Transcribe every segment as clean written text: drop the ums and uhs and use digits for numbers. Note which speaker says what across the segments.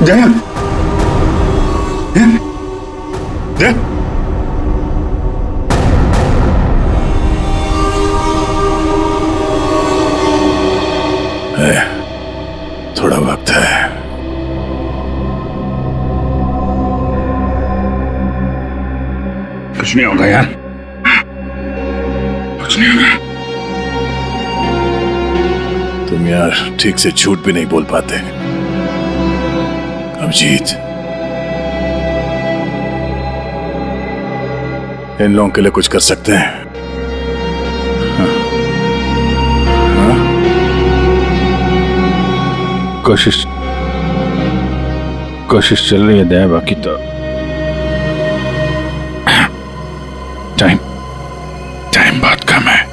Speaker 1: जया, जया, थोड़ा वक्त है। कुछ नहीं होगा यार, कुछ नहीं होगा। तुम यार ठीक से झूठ भी नहीं बोल पाते। अभिजीत, इन लोगों के लिए कुछ कर सकते हैं? हाँ? हाँ?
Speaker 2: कोशिश चल रही है दया, बाकी तो टाइम बहुत कम है।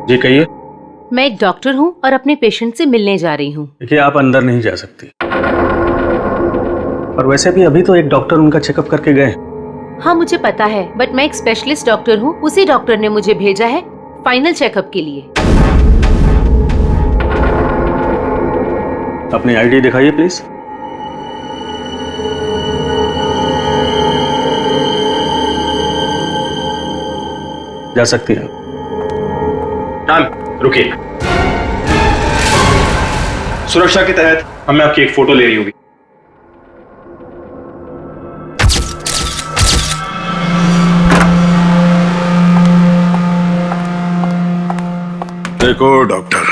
Speaker 3: जी कहिए।
Speaker 4: मैं एक डॉक्टर हूँ और अपने पेशेंट से मिलने जा रही हूँ।
Speaker 3: देखिए, आप अंदर नहीं जा सकती, और वैसे भी अभी तो एक डॉक्टर उनका चेकअप करके गए।
Speaker 4: हाँ मुझे पता है, बट मैं एक स्पेशलिस्ट डॉक्टर हूँ। उसी डॉक्टर ने मुझे भेजा है फाइनल चेकअप के लिए।
Speaker 3: अपनी आईडी दिखाइए प्लीज। जा सकती हैं।
Speaker 5: मैम रुकिए, सुरक्षा के तहत हमें आपकी एक फोटो ले रही होगी।
Speaker 1: देखो डॉक्टर,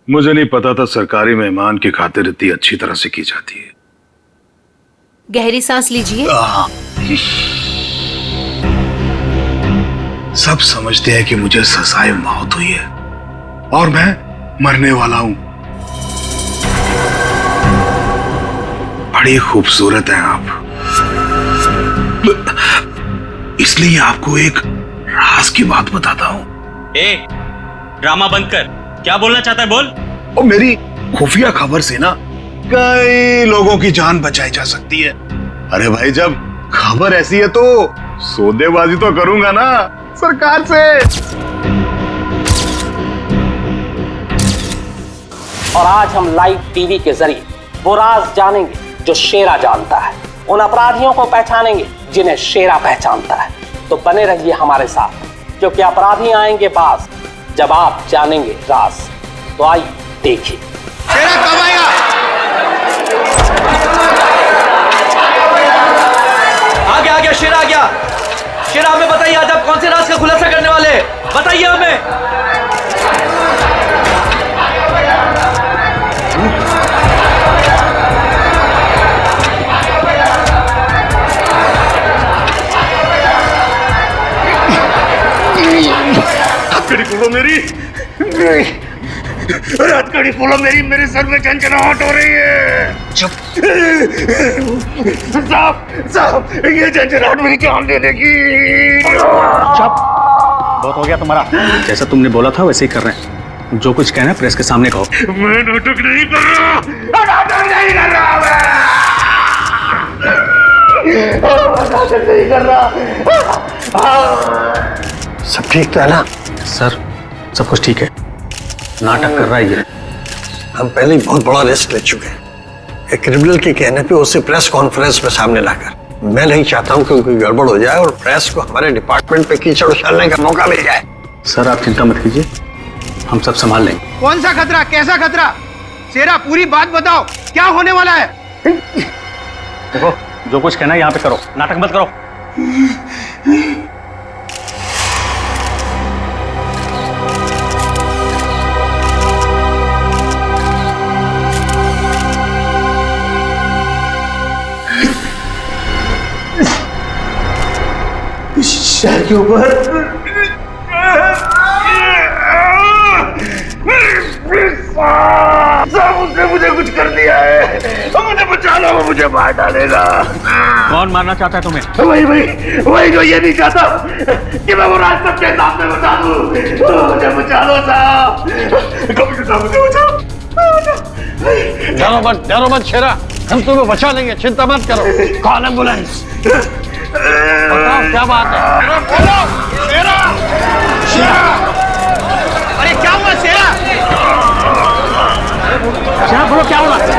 Speaker 1: मुझे नहीं पता था सरकारी मेहमान की खातिर इतनी अच्छी तरह से की जाती है।
Speaker 4: गहरी सांस लीजिए।
Speaker 1: सब समझते हैं कि मुझे सजाए मौत हुई है और मैं मरने वाला हूं। बड़ी खूबसूरत हैं आप, इसलिए आपको एक राज की बात बताता हूं।
Speaker 5: ड्रामा बंद कर, क्या बोलना चाहता है बोल।
Speaker 1: और मेरी खुफिया खबर से ना कई लोगों की जान बचाई जा सकती है। अरे भाई, जब खबर ऐसी है तो सौदेबाजी तो करूंगा ना सरकार से।
Speaker 6: और आज हम लाइव टीवी के जरिए वो राज जानेंगे जो शेरा जानता है, उन अपराधियों को पहचानेंगे जिन्हें शेरा पहचानता है। तो बने रहिए हमारे साथ, क्योंकि अपराधी आएंगे पास जब आप जानेंगे राज। तो आइए देखिए।
Speaker 5: शेरा कब आएगा?
Speaker 7: आ गया शेरा आ गया। शेरा, हमें बताइए आज आप कौन से राज का खुलासा करने वाले हैं? बताइए हमें।
Speaker 1: हथकड़ी खोलो मेरी, हथकड़ी खोलो मेरी, मेरे सर में झंझनाहट हो रही है। चुप साहब, ये झंझनाहट मेरी जान दे देगी।
Speaker 3: चुप, बहुत हो गया तुम्हारा। जैसा तुमने बोला था वैसे ही कर रहे हैं। जो कुछ कहना है प्रेस के सामने कहो।
Speaker 1: मैं नाटक नहीं कर रहा, नाटक नहीं कर रहा, मैं नाटक नहीं कर रहा।
Speaker 6: सब ठीक तो है ना?
Speaker 3: सर, सब कुछ ठीक है। नाटक कर रहा है ये।
Speaker 6: हम पहले ही बहुत बड़ा रिस्क ले चुके हैं।
Speaker 8: एक क्रिमिनल के कहने पे उसे प्रेस कॉन्फ्रेंस में सामने लाकर, मैं नहीं चाहता हूँ कि कोई गड़बड़ हो जाए और प्रेस को हमारे डिपार्टमेंट पे कीचड़ उछालने का मौका मिल जाए।
Speaker 3: सर आप चिंता मत कीजिए, हम सब संभाल लेंगे।
Speaker 9: कौन सा खतरा, कैसा खतरा? शेरा पूरी बात बताओ, क्या होने वाला है?
Speaker 3: देखो जो कुछ कहना है यहाँ पे करो, नाटक मत करो।
Speaker 9: शहर के ऊपर उसने मुझे कुछ कर दिया है, मुझे बचा लो, वो मुझे मार डालेगा।
Speaker 3: कौन मारना चाहता है तुम्हें?
Speaker 9: वही जो ये नहीं चाहता कि मैं वो राज सबके सामने बता दूं। मुझे बचा लो साहब, मुझे बचाओ।
Speaker 8: डरो मत शेरा, हम तुम्हें बचा लेंगे, चिंता मत करो। Call ambulance. बताओ क्या बात है?
Speaker 9: बोलो शेरा। अरे क्या हुआ शेरा?
Speaker 3: शेरा बोलो क्या हुआ? शेरा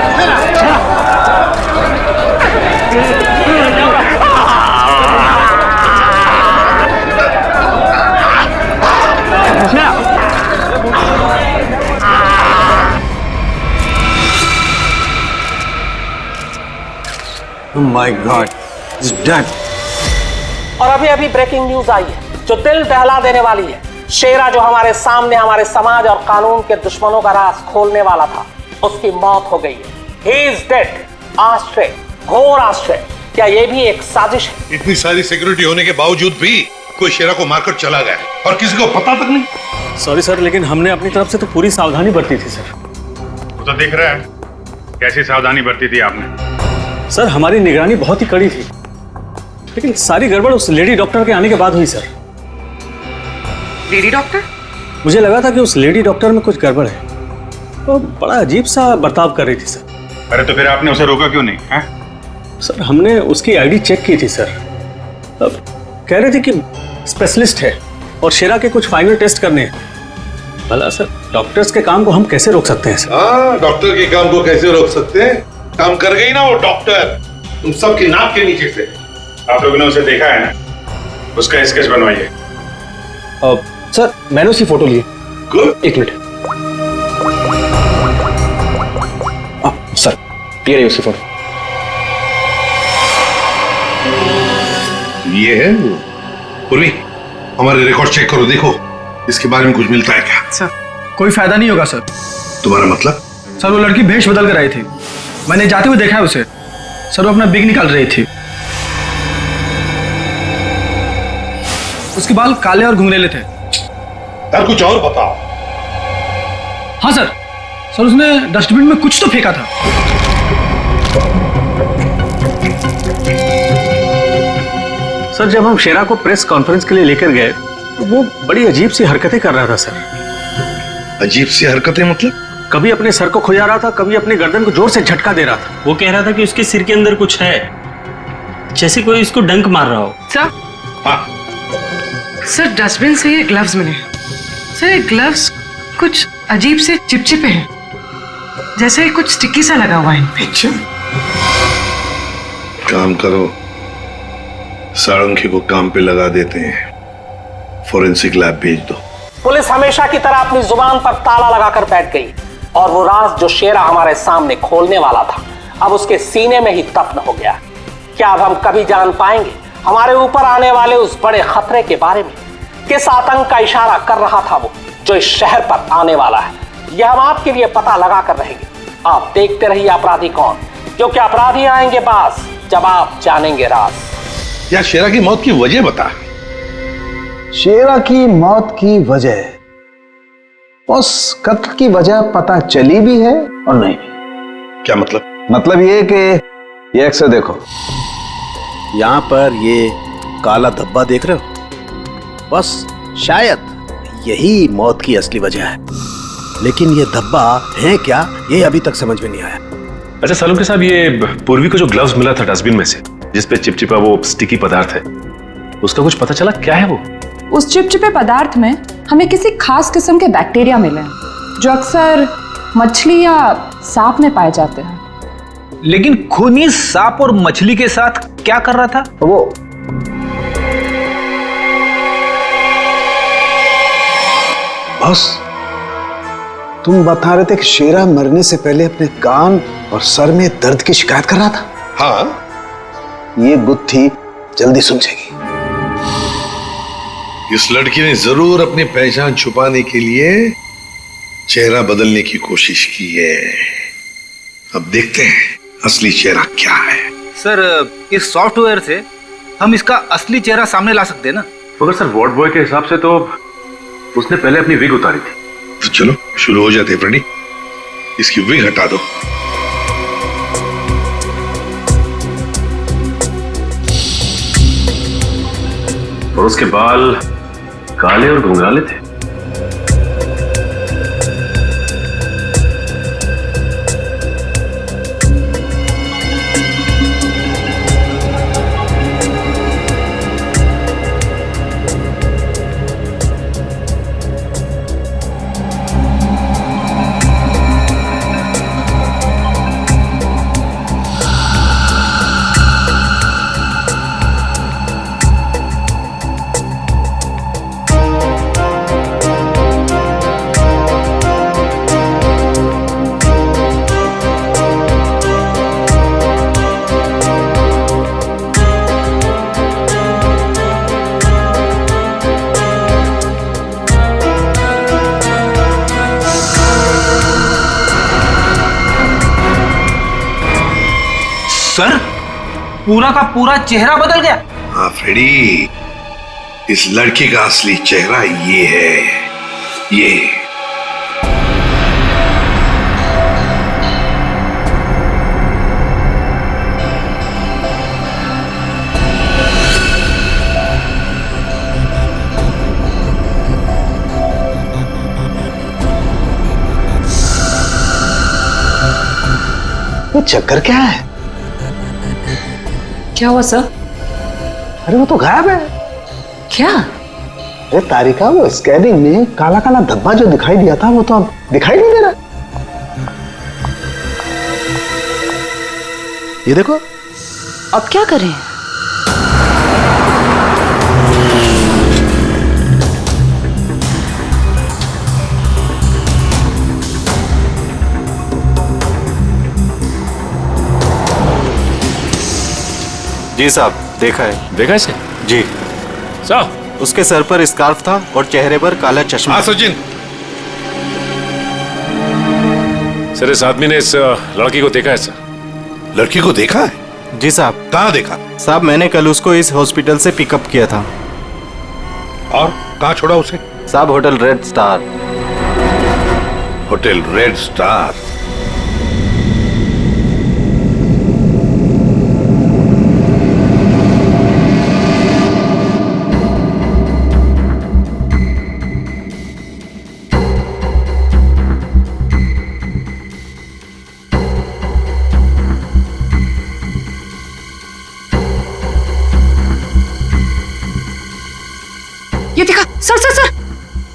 Speaker 8: Oh my God, he's dead.
Speaker 6: और अभी अभी ब्रेकिंग न्यूज आई है जो दिल दहला देने वाली है। शेरा जो हमारे सामने हमारे समाज और कानून के दुश्मनों का राज खोलने वाला था, उसकी मौत हो गई है। He is dead. आश्चर्य, घोर आश्चर्य। क्या ये भी एक साजिश है?
Speaker 10: इतनी सारी सिक्योरिटी होने के बावजूद भी कोई शेरा को मारकर चला गया और किसी को पता तक नहीं।
Speaker 3: सॉरी सर, लेकिन हमने अपनी तरफ से तो पूरी सावधानी बरती थी सर।
Speaker 2: वो तो दिख रहा है कैसी सावधानी बरती थी आपने।
Speaker 3: सर हमारी निगरानी बहुत ही कड़ी थी, लेकिन सारी गड़बड़ उस लेडी डॉक्टर के आने के बाद हुई सर।
Speaker 11: Lady doctor?
Speaker 3: मुझे लगा था कि उस लेडी डॉक्टर में कुछ गड़बड़ है, तो बड़ा अजीब सा बर्ताव कर रही थी सर।
Speaker 2: अरे तो फिर आपने उसे रोका क्यों नहीं है?
Speaker 3: सर हमने उसकी आईडी चेक की थी सर। अब कह रहे थे कि स्पेशलिस्ट है और शेरा के कुछ फाइनल टेस्ट करने हैं। भला सर डॉक्टर्स के काम को हम कैसे रोक सकते हैं सर?
Speaker 10: हाँ, डॉक्टर के काम को कैसे रोक सकते हैं? काम कर गई ना वो डॉक्टर, तुम सबकी नाक के नीचे से।
Speaker 2: आप लोगों ने उसे देखा है ना, उसका स्केच बनवाइए।
Speaker 3: सर मैंने उसकी फोटो ली।
Speaker 10: गुड।
Speaker 3: एक मिनट सर, ये रही उसकी फोटो।
Speaker 10: ये है पूर्वी, हमारे रिकॉर्ड चेक करो, देखो इसके बारे में कुछ मिलता है क्या?
Speaker 9: सर कोई फायदा नहीं होगा सर।
Speaker 10: तुम्हारा मतलब?
Speaker 9: सर वो लड़की भेष बदल कर आई थी, मैंने जाते हुए देखा है उसे। सर वो अपना बिग निकाल रही थी, उसके बाल काले और घुंघरेले थे।
Speaker 10: यार कुछ और बताओ।
Speaker 9: हाँ सर, सर उसने डस्टबिन में कुछ तो फेंका था।
Speaker 3: सर जब हम शेरा को प्रेस कॉन्फ्रेंस के लिए लेकर गए तो वो बड़ी अजीब सी हरकतें कर रहा था सर।
Speaker 10: अजीब सी हरकतें मतलब?
Speaker 3: कभी अपने सर को खुजा रहा था, कभी अपनी गर्दन को जोर से झटका दे रहा था।
Speaker 5: वो कह रहा था कि उसके सिर के अंदर कुछ है, जैसे कोई इसको डंक मार रहा हो।
Speaker 11: सर
Speaker 10: हाँ
Speaker 11: सर डस्टबिन से ये ग्लव्स मिले। सर ये ग्लव्स कुछ अजीब से चिपचिपे हैं, जैसे कुछ स्टिकी सा लगा हुआ है इन पे।
Speaker 10: काम करो, सारंगी को काम पे लगा देते हैं, फोरेंसिक लैब भेज दो।
Speaker 6: पुलिस हमेशा की तरह अपनी जुबान पर ताला लगाकर बैठ गई और वो राज जो शेरा हमारे सामने खोलने वाला था अब उसके सीने में ही दफन हो गया। क्या अब हम कभी जान पाएंगे हमारे ऊपर आने वाले उस बड़े खतरे के बारे में? किस आतंक का इशारा कर रहा था वो जो इस शहर पर आने वाला है? यह हम आपके लिए पता लगा कर रहेंगे। आप देखते रहिए अपराधी कौन, क्योंकि अपराधी आएंगे पास जब आप जानेंगे राज।
Speaker 10: यार शेरा की मौत की वजह बता।
Speaker 12: शेरा की मौत की वजह, उस कत्ल की वजह पता चली भी है और नहीं भी।
Speaker 10: क्या मतलब?
Speaker 12: मतलब ये कि ये अक्सर देखो, यहां पर ये काला धब्बा देख रहे हो, बस शायद यही मौत की असली वजह है, लेकिन ये धब्बा है क्या ये अभी तक समझ में नहीं आया।
Speaker 13: अच्छा सालुंके साहब, ये पूर्वी को जो ग्लव्स मिला था डस्टबिन में से, जिसपे चिपचिपा वो स्टिकी पदार्थ है, उसका कुछ पता चला क्या है वो?
Speaker 14: उस चिपचिपे पदार्थ में हमें किसी खास किस्म के बैक्टीरिया मिले हैं जो अक्सर मछली या सांप में पाए जाते हैं।
Speaker 15: लेकिन खूनी सांप और मछली के साथ क्या कर रहा था?
Speaker 12: वो बॉस, तुम बता रहे थे कि शेरा मरने से पहले अपने कान और सर में दर्द की शिकायत कर रहा था।
Speaker 10: हाँ,
Speaker 12: ये गुत्थी जल्दी सुलझेगी।
Speaker 10: इस लड़की ने जरूर अपनी पहचान छुपाने के लिए चेहरा बदलने की कोशिश की है। अब देखते हैं असली चेहरा क्या है।
Speaker 15: सर, इस सॉफ्टवेयर से हम इसका असली चेहरा सामने ला सकते हैं ना?
Speaker 13: मगर सर, वार्ड बॉय के हिसाब से तो उसने पहले अपनी विग उतारी थी।
Speaker 10: तो चलो शुरू हो जाते हैं फ्रेंडी, इसकी विग हटा दो।
Speaker 13: और उसके बाल काले और घुंघराले थे।
Speaker 15: सर, पूरा का पूरा चेहरा बदल गया।
Speaker 10: हाँ फ्रेडी, इस लड़की का असली चेहरा ये है, ये।
Speaker 12: वो चक्कर क्या है?
Speaker 14: क्या हुआ सर?
Speaker 12: अरे वो तो गायब है।
Speaker 14: क्या?
Speaker 12: अरे तारिका, वो स्कैनिंग में काला काला धब्बा जो दिखाई दिया था वो तो अब दिखाई नहीं दे रहा। ये देखो।
Speaker 14: अब क्या करें?
Speaker 16: जी साहब, देखा है।
Speaker 13: देखा इसे?
Speaker 16: जी
Speaker 13: साहब,
Speaker 16: उसके सर पर स्कार्फ था और चेहरे पर काला चश्मा।
Speaker 10: हाँ सचिन।
Speaker 13: सर, इस आदमी ने इस लड़की को देखा है सर।
Speaker 10: लड़की को देखा है?
Speaker 16: जी साहब।
Speaker 10: कहाँ देखा?
Speaker 16: साहब, मैंने कल उसको इस हॉस्पिटल से पिकअप किया था।
Speaker 10: और कहाँ छोड़ा उसे?
Speaker 16: साहब, hotel red star.
Speaker 10: Hotel red star?
Speaker 14: ये देखा सर, सर सर,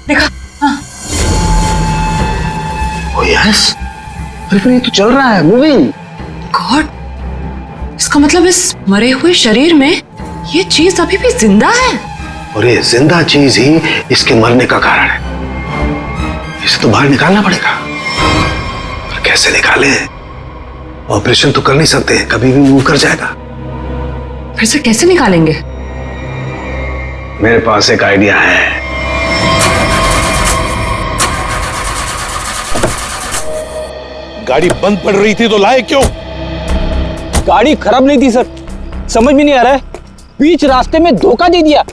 Speaker 14: देखा? हाँ।
Speaker 12: ओ यस, अरे ये तो चल रहा है, मूविंग।
Speaker 14: गॉड, इसका मतलब इस मरे हुए शरीर में ये चीज अभी भी जिंदा है।
Speaker 12: और ये जिंदा चीज ही इसके मरने का कारण है। इसे तो बाहर निकालना पड़ेगा। पर कैसे निकाले? ऑपरेशन तो कर नहीं सकते, कभी भी मूव कर जाएगा।
Speaker 14: फिर से कैसे निकालेंगे?
Speaker 12: मेरे पास एक आइडिया है।
Speaker 10: गाड़ी बंद पड़ रही थी तो लाए क्यों?
Speaker 15: गाड़ी खराब नहीं थी सर, समझ में नहीं आ रहा है, बीच रास्ते में धोखा दे दिया।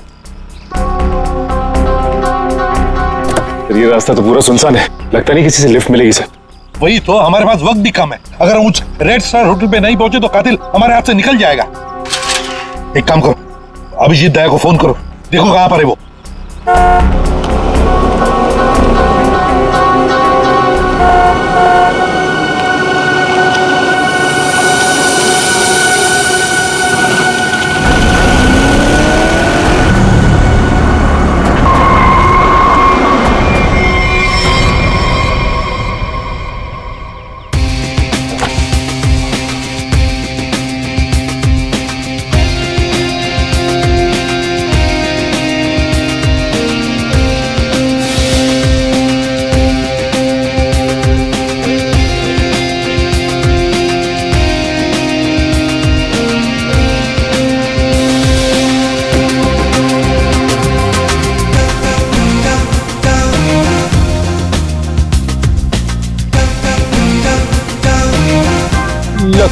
Speaker 13: ये रास्ता तो पूरा सुनसान है, लगता नहीं किसी से लिफ्ट मिलेगी सर।
Speaker 10: वही तो, हमारे पास वक्त भी कम है। अगर हम उस रेड स्टार होटल पे नहीं पहुंचे तो कातिल हमारे हाथ से निकल जाएगा। एक काम करो, अभिजीत दया को फोन करो, देखो कहां पर है वो।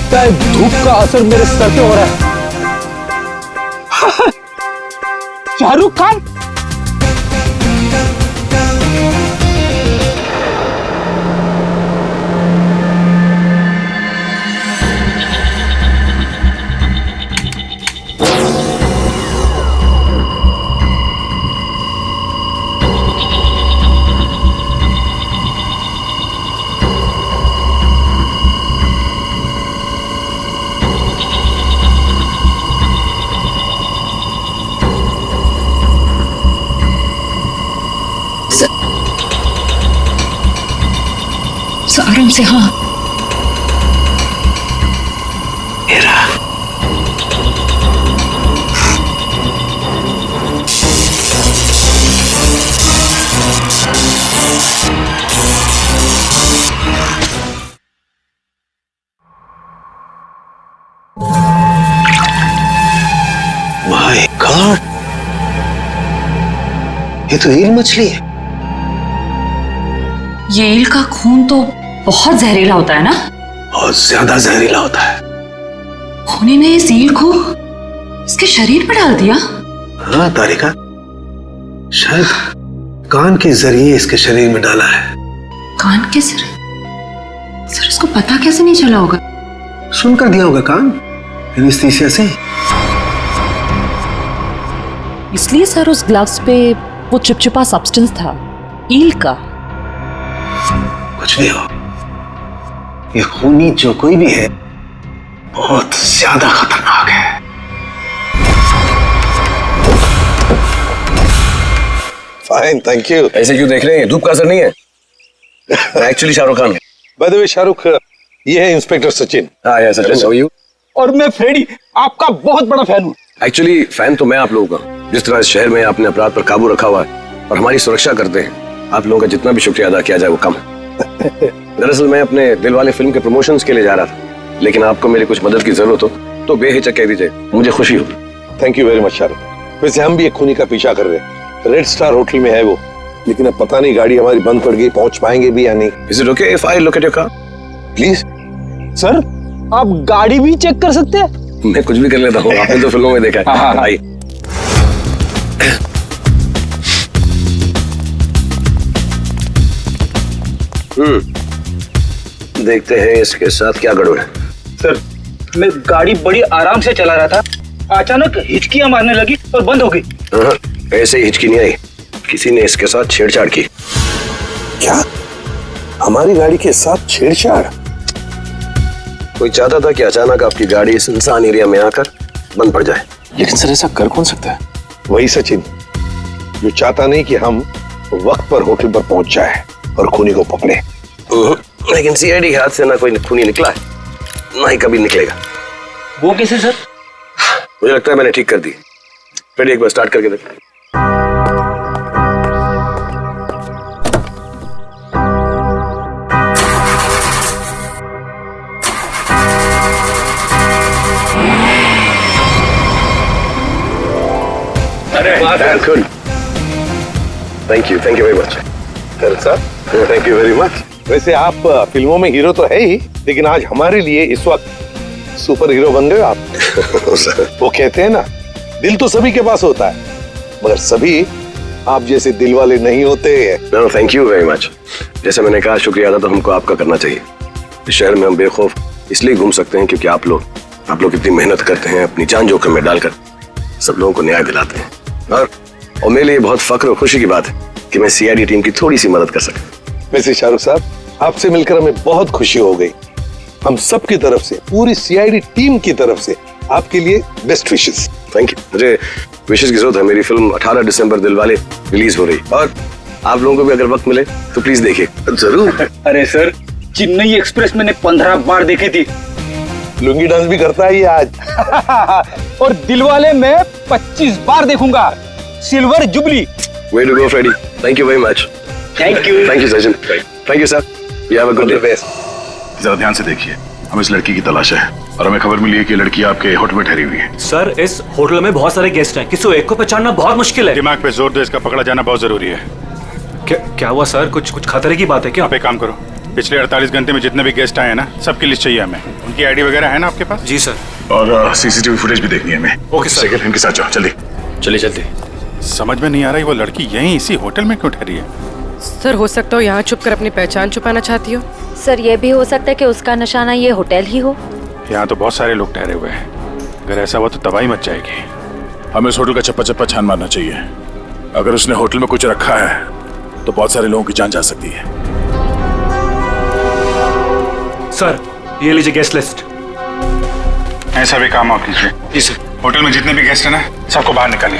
Speaker 15: लगता है धूप का असर मेरे सर पे हो रहा है। शाहरुख खान।
Speaker 14: आराम से। हाँ
Speaker 8: माय गॉड, ये तो ईल मछली है।
Speaker 14: ये ईल का खून तो बहुत जहरीला होता है ना?
Speaker 8: बहुत ज्यादा जहरीला होता है।
Speaker 14: खूनी ने इस ईल को इसके शरीर पर डाल दिया।
Speaker 8: हाँ तारिका, शायद कान के जरिए इसके शरीर में डाला है।
Speaker 14: कान के जरिए? सर इसको पता कैसे नहीं चला होगा?
Speaker 8: सुनकर दिया होगा कान, एनेस्थीसिया से।
Speaker 14: इसलिए सर उस ग्लव्स पे वो चिपचिपा सब्सटेंस था, ईल का।
Speaker 8: कुछ भी हो, ये खूनी जो कोई भी है बहुत ज्यादा खतरनाक है।
Speaker 10: Fine, thank you.
Speaker 12: ऐसे क्यों देख रहे हैं? धूप का असर नहीं है। एक्चुअली शाहरुख खान है।
Speaker 10: बाय द वे शाहरुख, ये है इंस्पेक्टर सचिन।
Speaker 12: हाँ यार सचिन, हाउ आर यू?
Speaker 15: और मैं फ्रेडी, आपका बहुत बड़ा फैन हूँ।
Speaker 12: एक्चुअली फैन तो मैं आप लोगों का, जिस तरह इस शहर में आपने अपराध पर काबू रखा हुआ है और हमारी सुरक्षा करते हैं, आप लोगों का जितना भी शुक्रिया अदा किया जाए वो कम है। दरअसल मैं अपने दिलवाले फिल्म के प्रमोशंस के लिए जा रहा था, लेकिन आपको मेरी कुछ मदद की जरूरत हो तो बेहिचक कह दीजिए, मुझे खुशी होगी।
Speaker 10: Thank you very much Shahrukh. वैसे हम भी एक खूनी का पीछा कर रहे हैं, रेड स्टार होटल में है वो, लेकिन अब पता नहीं गाड़ी हमारी बंद पड़ गई, पहुंच पाएंगे भी या नहीं।
Speaker 12: Is it okay if I look at your car?
Speaker 10: Please.
Speaker 15: Sir आप गाड़ी भी चेक कर सकते हैं?
Speaker 12: मैं कुछ भी कर लेता हूँ, आपने तो फिल्मों में देखा है।
Speaker 15: हाँ।
Speaker 12: आइए। देखते हैं इसके साथ क्या गड़बड़ है।
Speaker 15: सर मैं गाड़ी बड़ी आराम से चला रहा था, अचानक हिचकियां मारने लगी और बंद हो गई।
Speaker 12: हाँ, ऐसे ही हिचकी नहीं आई, किसी ने इसके साथ छेड़छाड़ की।
Speaker 10: क्या? हमारी गाड़ी के साथ छेड़छाड़?
Speaker 12: कोई चाहता था कि अचानक आपकी गाड़ी इस सुनसान एरिया में आकर बंद पड़ जाए, लेकिन सर ऐसा कर कौन सकता है?
Speaker 10: वही सचिन, जो चाहता नहीं कि हम वक्त पर होटल पर पहुंच जाए और खूनी को पकड़े।
Speaker 12: लेकिन सीआईडी के हाथ से ना कोई खूनी निकला है, ना ही कभी निकलेगा।
Speaker 15: वो कैसे सर?
Speaker 12: मुझे लगता है मैंने ठीक कर दी। फिर एक बार स्टार्ट करके देख। Good. Thank you very much.
Speaker 10: Thank you very much. वैसे आप फिल्मों में हीरो तो है ही, लेकिन आज हमारे लिए इस वक्त सुपर हीरो बन गए आप। वो कहते हैं ना, दिल तो सभी के पास होता है, मगर सभी आप जैसे दिल वाले नहीं होते।
Speaker 12: Thank you very much. जैसे मैंने कहा, शुक्रिया अदा तो हमको आपका करना चाहिए। इस शहर में हम बेखौफ इसलिए घूम सकते हैं क्योंकि आप लोग इतनी मेहनत करते हैं, अपनी जान जोखिम में डालकर सब लोगों को न्याय दिलाते हैं। और मेरे लिए बहुत फख्र और खुशी की बात है कि मैं सीआईडी टीम की थोड़ी सी मदद कर सका।
Speaker 10: वैसे शाहरुख साहब, आपसे मिलकर हमें बहुत खुशी हो गई। हम सब की तरफ से, पूरी सीआईडी टीम की तरफ से आपके लिए बेस्ट विशेस।
Speaker 12: Thank you. मुझे विशेस की जरूरत है। मेरी फिल्म 18 दिसंबर दिलवाले रिलीज हो रही, और आप लोगों को भी अगर वक्त मिले तो प्लीज देखिए। जरूर।
Speaker 15: अरे सर, चेन्नई एक्सप्रेस मैंने 15 बार देखी थी।
Speaker 10: लुंगी डांस भी करता है ये आज।
Speaker 15: और दिलवाले मैं 25 बार देखूंगा। Silver jubilee.
Speaker 12: Way to go, Freddy. Thank you very much.
Speaker 15: Thank you.
Speaker 12: Thank you, Sachin. Thank you, sir. You have a good day.
Speaker 2: जरा ध्यान से देखिए, हम इस लड़की की तलाश है और हमें खबर मिली है कि लड़की आपके होटल में ठहरी हुई है।
Speaker 5: सर, इस होटल में बहुत सारे गेस्ट हैं, किसी एक को पहचानना बहुत मुश्किल है।
Speaker 2: दिमाग पे जोर दो, इसका पकड़ा जाना बहुत जरूरी है।
Speaker 5: क्या हुआ सर? कुछ खतरे की बात है क्या?
Speaker 2: आप एक काम करो,
Speaker 17: पिछले 48 घंटे में जितने भी गेस्ट आए हैं ना, सबकी लिस्ट चाहिए हमें। उनकी आईडी वगैरह है ना आपके पास?
Speaker 2: जी सर। और सीसीटीवी फुटेज भी देखनी है हमें। Okay sir. सेकंड इनके साथ जाओ जल्दी।
Speaker 17: चलिए जल्दी। समझ में नहीं आ रहा है वो लड़की यहीं इसी होटल में क्यों ठहरी है?
Speaker 11: सर हो सकता हो यहाँ छुप कर अपनी पहचान छुपाना चाहती हो।
Speaker 18: सर ये भी हो सकता है कि उसका निशाना ये होटल ही हो।
Speaker 17: यहाँ तो बहुत सारे लोग ठहरे हुए हैं, अगर ऐसा हुआ तो तबाही मच जाएगी।
Speaker 2: हमें इस होटल का चप्पा चप्पा छान मारना चाहिए। अगर उसने होटल में कुछ रखा है तो बहुत सारे लोगों की जान जा सकती है।
Speaker 17: सर ये लीजिए गेस्ट लिस्ट। ऐसा भी काम आप कीजिए। जी सर। होटल में जितने भी गेस्ट हैं ना, सबको बाहर निकालिए।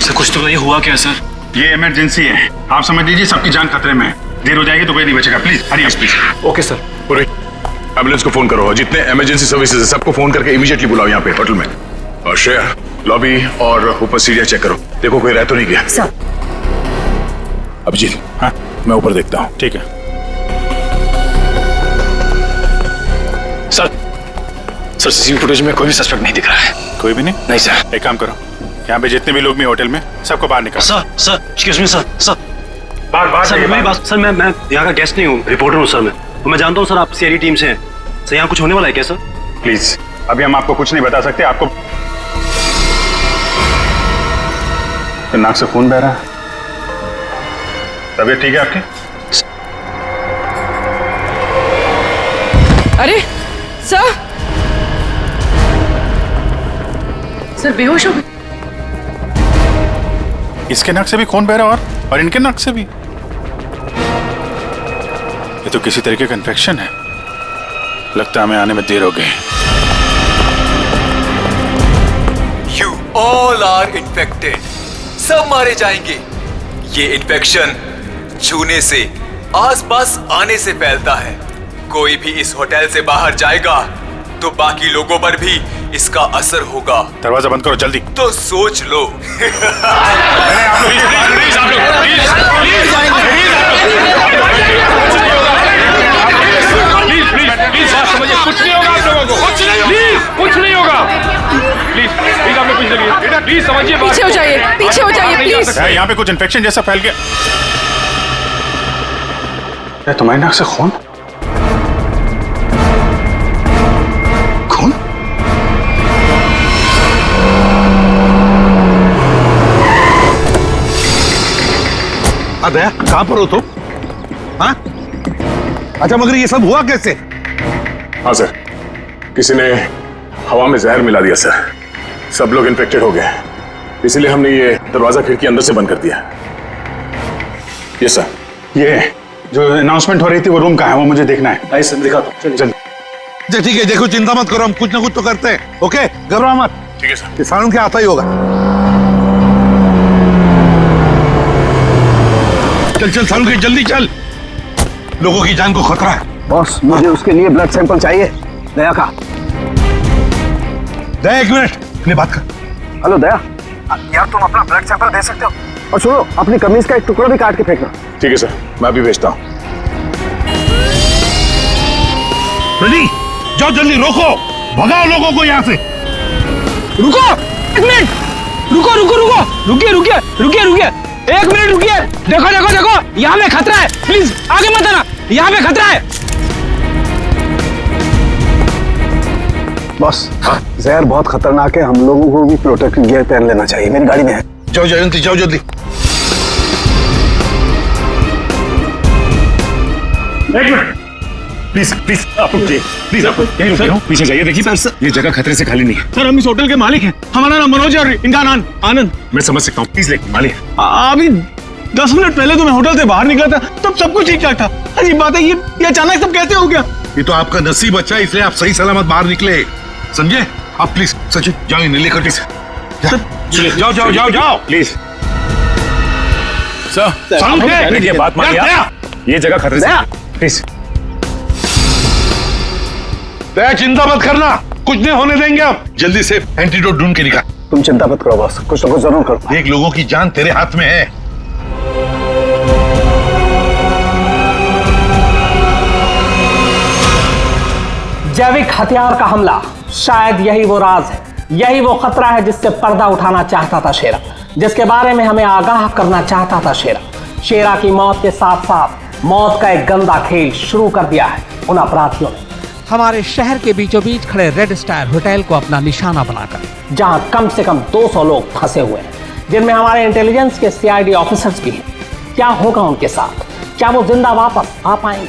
Speaker 13: सर कुछ तो ये हुआ क्या सर?
Speaker 17: ये इमरजेंसी है, आप समझ लीजिए सबकी जान खतरे में है। देर हो जाएगी तो कोई नहीं बचेगा। Please Hari please.
Speaker 2: Okay sir. पूरे एम्बुलेंस को फोन करो और जितने इमरजेंसी सर्विसेज है सबको फोन करके इमीडिएटली बुलाओ यहाँ पे होटल में। और श्रेया लॉबी और ऊपर सीढ़ियाँ चेक करो, देखो कोई रह तो नहीं गया।
Speaker 18: सर।
Speaker 2: अभिजीत, हाँ मैं ऊपर देखता हूँ।
Speaker 17: ठीक है
Speaker 13: सर। सर सीसीटीवी फुटेज में कोई भी सस्पेक्ट नहीं दिख रहा है।
Speaker 17: कोई भी नहीं?
Speaker 13: नहीं सर।
Speaker 17: एक काम करो, यहाँ पे जितने भी लोग भी होटल में सबको बाहर निकालो।
Speaker 3: Sir excuse me sir.
Speaker 17: बाहर
Speaker 3: सर मेरी बात। सर मैं यहाँ का गेस्ट नहीं हूँ, रिपोर्टर हूँ सर। मैं जानता हूँ सर आप सीआईडी टीम से हैं सर। यहाँ कुछ होने वाला है क्या सर?
Speaker 17: प्लीज अभी हम आपको कुछ नहीं बता सकते। आपको तो नाक से खून बह रहा है। तबीयत ठीक है आपकी?
Speaker 11: अरे सर बेहोश हो गए।
Speaker 17: इसके नाक से भी खून बह रहा और इनके नाक से भी। ये तो किसी तरीके का इन्फेक्शन है। लगता है हमें आने में देर हो गई।
Speaker 19: You all are infected. सब मारे जाएंगे। ये इन्फेक्शन छूने से, आसपास आने से फैलता है। कोई भी इस होटल से बाहर जाएगा तो बाकी लोगों पर भी इसका असर होगा।
Speaker 17: दरवाजा बंद करो जल्दी।
Speaker 19: तो सोच लो।
Speaker 13: प्लीज बात समझिए, कुछ नहीं होगा आप लोगों को। कुछ नहीं होगा। प्लीज आप लोग पीछे चलिए। बेटा प्लीज समझिए।
Speaker 11: पीछे हो जाइए, पीछे हो जाइए प्लीज।
Speaker 17: यहाँ पे कुछ इन्फेक्शन जैसा फैल गया। तुम्हारे नाक से खून?
Speaker 10: दया कहां पर हो तुम? हाँ? अच्छा मगर ये सब हुआ कैसे?
Speaker 2: हाँ सर, किसी ने हवा में जहर मिला दिया सर। सब लोग इन्फेक्टेड हो गए, इसीलिए हमने ये दरवाजा खिड़की अंदर से बंद कर दिया। ये सर।
Speaker 17: ये जो अनाउंसमेंट हो रही थी वो रूम कहाँ है, वो मुझे देखना है।
Speaker 3: आइए सर दिखाता हूँ।
Speaker 10: चलिए ठीक है, देखो चिंता मत करो, हम कुछ ना कुछ तो करते हैं। ओके घबराओ मत।
Speaker 2: ठीक है सर।
Speaker 10: किसानों के आता ही होगा। चल सालू के जल्दी चल, लोगों की जान को खतरा है।
Speaker 12: बॉस मुझे उसके लिए ब्लड सैंपल चाहिए, दया का।
Speaker 10: दया एक मिनट, अपनी बात कर।
Speaker 12: हेलो दया, यार तुम अपना ब्लड सैंपल दे सकते हो? और सुनो, अपनी कमीज का एक टुकड़ा भी काट के फेंकना।
Speaker 2: ठीक है सर, मैं अभी भेजता हूँ।
Speaker 10: रेडी, जाओ जल्दी, रोको, भगाओ लोगों को यहाँ से।
Speaker 15: रुको एक मिनट, रुकिए एक मिनट रुकिए। देखो यहाँ पे खतरा है, प्लीज आगे मत आना, यहाँ पे खतरा है।
Speaker 12: बॉस जहर बहुत खतरनाक है, हम लोगों को भी प्रोटेक्टिव गियर पहन लेना चाहिए। मेरी गाड़ी में है।
Speaker 10: जाओ जयंती, जाओ जल्दी।
Speaker 17: एक मिनट प्लीज आप पीछे जाइए। देखिए सर, ये जगह खतरे से खाली नहीं है।
Speaker 3: सर हम इस होटल के मालिक हैं, हमारा नाम मनोज और इनका नाम आनंद।
Speaker 17: मैं समझ सकता हूँ, प्लीज लेकिन मालिक
Speaker 3: अभी 10 मिनट पहले तो मैं होटल से बाहर निकला था, तब सब कुछ ठीक ठाक था। अजीब बात है, ये अचानक सब कैसे हो गया?
Speaker 10: ये तो आपका नसीब अच्छा है, इसलिए आप सही सलामत बाहर निकले, समझे? आप प्लीज सचिन जाओ, इन्हें लेकर जाओ
Speaker 17: प्लीज। सर बात मानिए, ये जगह खतरे से, प्लीज।
Speaker 10: दया चिंता मत करना, कुछ नहीं होने देंगे। आप जल्दी से एंटीडोट ढूंढ के निकाल।
Speaker 12: तुम चिंता मत करो बॉस, कुछ ना कुछ जरूर करो।
Speaker 10: देख लोगों की जान तेरे हाथ में है।
Speaker 6: जैविक हथियार का हमला, शायद यही वो राज है, यही वो खतरा है जिससे पर्दा उठाना चाहता था शेरा, जिसके बारे में हमें आगाह करना चाहता था शेरा। शेरा की मौत के साथ साथ मौत का एक गंदा खेल शुरू कर दिया है उन अपराधियों ने।
Speaker 20: हमारे शहर के बीचों बीच खड़े रेड स्टार होटल को अपना निशाना बनाकर,
Speaker 6: जहां कम से कम 200 लोग फंसे हुए हैं, जिनमें हमारे इंटेलिजेंस के सीआईडी ऑफिसर्स भी हैं। क्या होगा उनके साथ? क्या वो जिंदा वापस आ पाएंगे?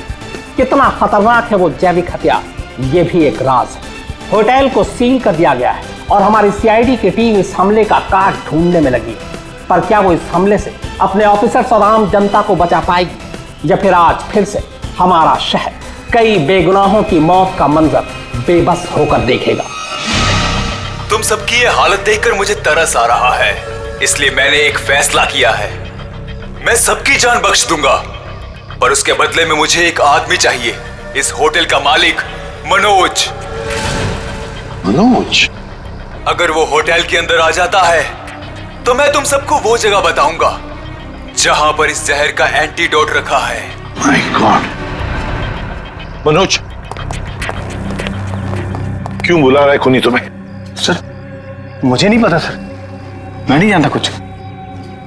Speaker 6: कितना खतरनाक है वो जैविक हथियार, ये भी एक राज है। होटल को सील कर दिया गया है और हमारी सीआईडी की टीम इस हमले का काट ढूंढने में लगी है। पर क्या वो इस हमले से अपने ऑफिसर्स और आम जनता को बचा पाएगी, या फिर आज फिर से हमारा शहर कई बेगुनाहों की मौत का मंजर बेबस होकर देखेगा?
Speaker 19: तुम सबकी ये हालत देखकर मुझे तरस आ रहा है, इसलिए मैंने एक फैसला किया है। मैं सबकी जान बख्श दूंगा, पर उसके बदले में मुझे एक आदमी चाहिए, इस होटल का मालिक मनोज।
Speaker 10: मनोज?
Speaker 19: अगर वो होटल के अंदर आ जाता है तो मैं तुम सबको वो जगह बताऊंगा जहां पर इस जहर का एंटीडोट रखा है।
Speaker 10: My God. मनोज, क्यों बुला रहा है खूनी तुम्हें?
Speaker 17: सर, मुझे नहीं पता सर, मैं नहीं जानता कुछ।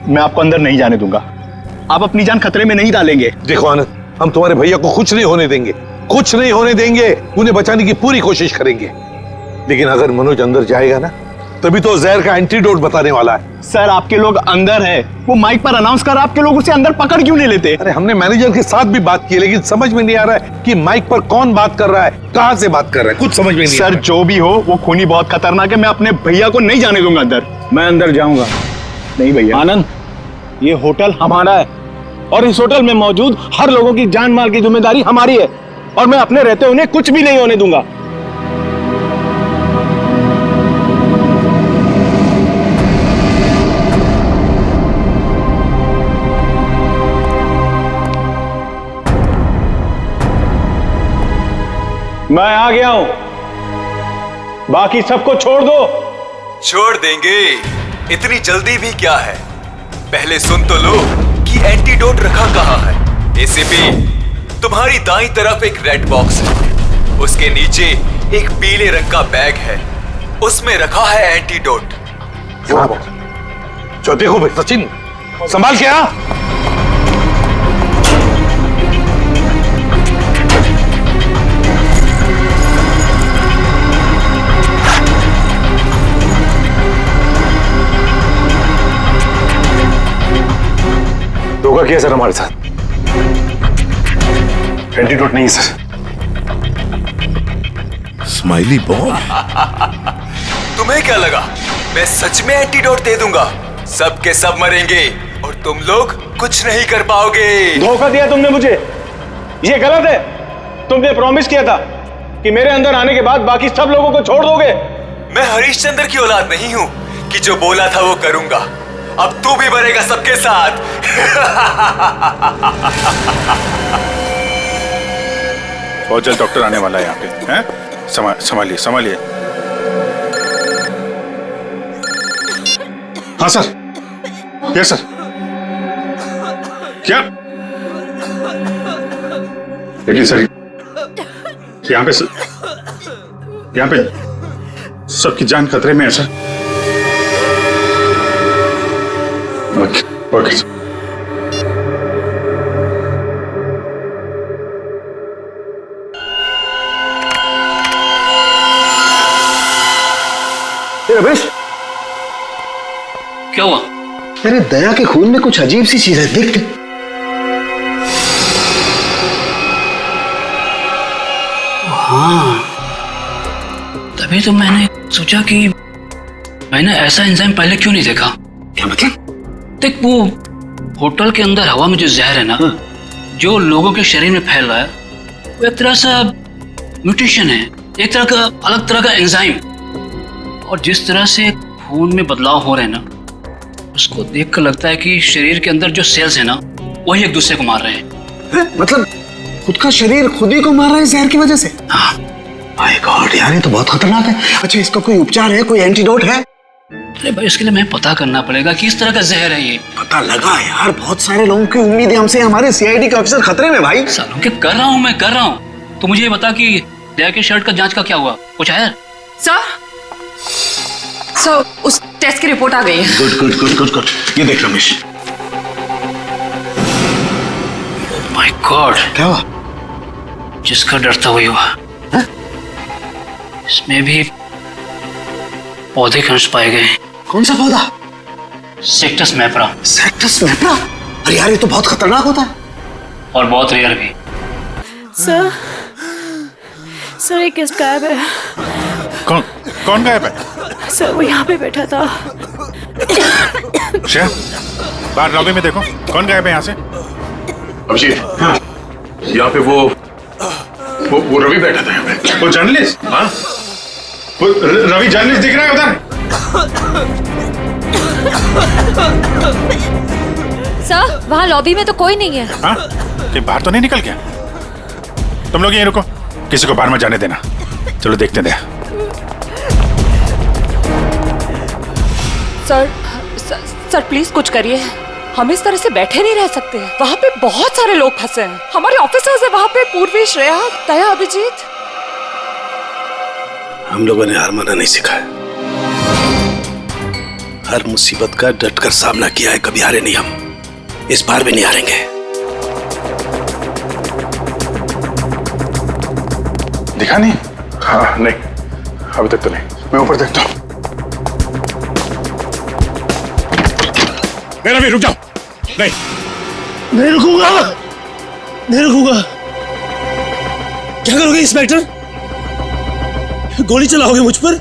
Speaker 17: मैं आपको अंदर नहीं जाने दूंगा। आप अपनी जान खतरे में नहीं डालेंगे।
Speaker 10: देखो आनंद, हम तुम्हारे भैया को कुछ नहीं होने देंगे, कुछ नहीं होने देंगे। उन्हें बचाने की पूरी कोशिश करेंगे, लेकिन अगर मनोज अंदर जाएगा ना, तभी तो जहर का एंटीडोट बताने वाला है।
Speaker 17: सर, आपके लोग अंदर है, वो माइक पर अनाउंस कर, आपके लोग उसे अंदर पकड़ क्यों नहीं लेते?
Speaker 10: अरे हमने मैनेजर के साथ भी बात की, लेकिन समझ में नहीं आ रहा है कि माइक पर कौन बात कर रहा है, कहां से बात कर रहा है, कुछ समझ में नहीं
Speaker 17: सर, जो भी हो, वो खूनी बहुत खतरनाक है। मैं अपने भैया को नहीं जाने दूंगा अंदर।
Speaker 3: मैं अंदर जाऊंगा।
Speaker 17: नहीं भैया।
Speaker 3: आनंद, ये होटल हमारा है और इस होटल में मौजूद हर लोगों की जान माल की जिम्मेदारी हमारी है, और मैं अपने रहते उन्हें कुछ भी नहीं होने दूंगा। मैं आ गया हूं, बाकी सबको छोड़ दो।
Speaker 19: छोड़ देंगे, इतनी जल्दी भी क्या है? पहले सुन तो लो कि एंटीडोट रखा कहां है। एसीपी, तुम्हारी दाईं तरफ एक रेड बॉक्स है, उसके नीचे एक पीले रंग का बैग है, उसमें रखा है एंटीडोट।
Speaker 10: जो देखो भाई सचिन, संभाल के आ।
Speaker 13: धोखा किया सर हमारे साथ। एंटीडोट नहीं है सर।
Speaker 10: स्माइली बॉय,
Speaker 19: तुम्हें क्या लगा मैं सच में एंटीडोट दे दूंगा? सब के सब मरेंगे और तुम लोग कुछ नहीं कर पाओगे।
Speaker 3: धोखा दिया तुमने मुझे, ये गलत है। तुमने प्रॉमिस किया था कि मेरे अंदर आने के बाद बाकी सब लोगों को छोड़ दोगे।
Speaker 19: मैं हरिश्चंद्र की औलाद नहीं हूं कि जो बोला था वो करूंगा। अब तू भी मरेगा सबके साथ।
Speaker 17: बहुत जल्द डॉक्टर आने वाला है यहाँ पे, हैं? संभालिए संभालिए। हाँ सर। Yes sir. क्या? देखिए सर, यहाँ पे सबकी जान खतरे में है sir. Okay okay sir.
Speaker 12: Ramesh,
Speaker 5: क्या हुआ?
Speaker 12: मेरे दया के खून में कुछ अजीब सी चीज है, देख।
Speaker 5: हाँ, तभी तो मैंने सोचा कि मैंने ऐसा एंजाइम पहले क्यों नहीं देखा।
Speaker 12: क्या मतलब?
Speaker 5: देख, वो होटल के अंदर हवा में जो जहर है ना, जो लोगों के शरीर में फैल रहा है, वो एक तरह से म्यूटेशन है, एक तरह का अलग तरह का एंजाइम। और जिस तरह से खून में बदलाव हो रहे हैं ना, उसको देखकर लगता है कि शरीर के अंदर जो सेल्स है ना, वही एक दूसरे को मार रहे हैं।
Speaker 12: मतलब खुद का शरीर खुद ही को मार रहा है जहर की वजह से?
Speaker 5: हाँ।
Speaker 12: माय गॉड यार, ये तो बहुत खतरनाक है। अच्छा, इसका कोई उपचार है, कोई एंटीडोट है?
Speaker 5: अरे भाई, इसके लिए मैं पता करना पड़ेगा कि इस तरह का जहर है ये।
Speaker 12: पता लगा यार, बहुत सारे लोगों की उम्मीद है हमसे, हमारे सीआईडी के ऑफिसर खतरे में भाई।
Speaker 5: सालों के कर रहा हूँ, मैं कर रहा हूँ। तो मुझे ये बता कि दया के शर्ट का जांच का क्या हुआ, कुछ आया?
Speaker 14: सर, उस टेस्ट की रिपोर्ट आ गई है।
Speaker 12: Good good good good good. ये देख रमेश।
Speaker 5: माय गॉड, गॉड,
Speaker 12: क्या हुआ?
Speaker 5: जिसका डर था वही हुआ। इसमें भी पौधे के अंश पाए गए।
Speaker 12: कौन सा पौधा?
Speaker 5: सेक्टस मैप्रा।
Speaker 12: सेक्टस मैप्रा? अरे यार, ये तो बहुत खतरनाक होता है
Speaker 5: और बहुत रेयर भी।
Speaker 21: सर, सर एक गेस्ट गायब है।
Speaker 10: कौन गायब है?
Speaker 21: सर वो यहाँ पे बैठा था।
Speaker 10: श्रेया, बाहर लॉबी में देखो, कौन गायब है यहाँ से?
Speaker 2: अभिजीत, यहाँ पे वो रवि बैठा था यहाँ पे।
Speaker 10: वो जर्नलिस्ट? हाँ, वो रवि जर्नलिस्ट दिख रहा है उधर।
Speaker 18: सर, वहाँ लॉबी में तो कोई नहीं है।
Speaker 10: हाँ, कि बाहर तो नहीं निकल गया? तुम लोग यहीं रुको, किसी को बाहर मत जाने देना। चलो देखते हैं।
Speaker 14: सर प्लीज कुछ करिए। हम इस तरह से बैठे नहीं रह सकते। वहाँ पे बहुत सारे लोग फंसे हैं। हमारे ऑफिसर्स है वहाँ पे, पूर्वी, श्रेया, दया, अभिजीत।
Speaker 12: हम लोगों ने हार माना नहीं सीखा है। हर मुसीबत का डटकर सामना किया है, कभी हारे नहीं हम। इस बार भी नहीं हारेंगे।
Speaker 10: दिखा नहीं?
Speaker 2: हाँ नहीं, अभी तक तो नहीं। मैं ऊपर देखता हूँ।
Speaker 10: नहीं रवि, रुक जाओ। नहीं
Speaker 12: रुकूंगा, नहीं रुकूंगा। क्या करोगे इंस्पेक्टर? गोली चलाओगे मुझ पर?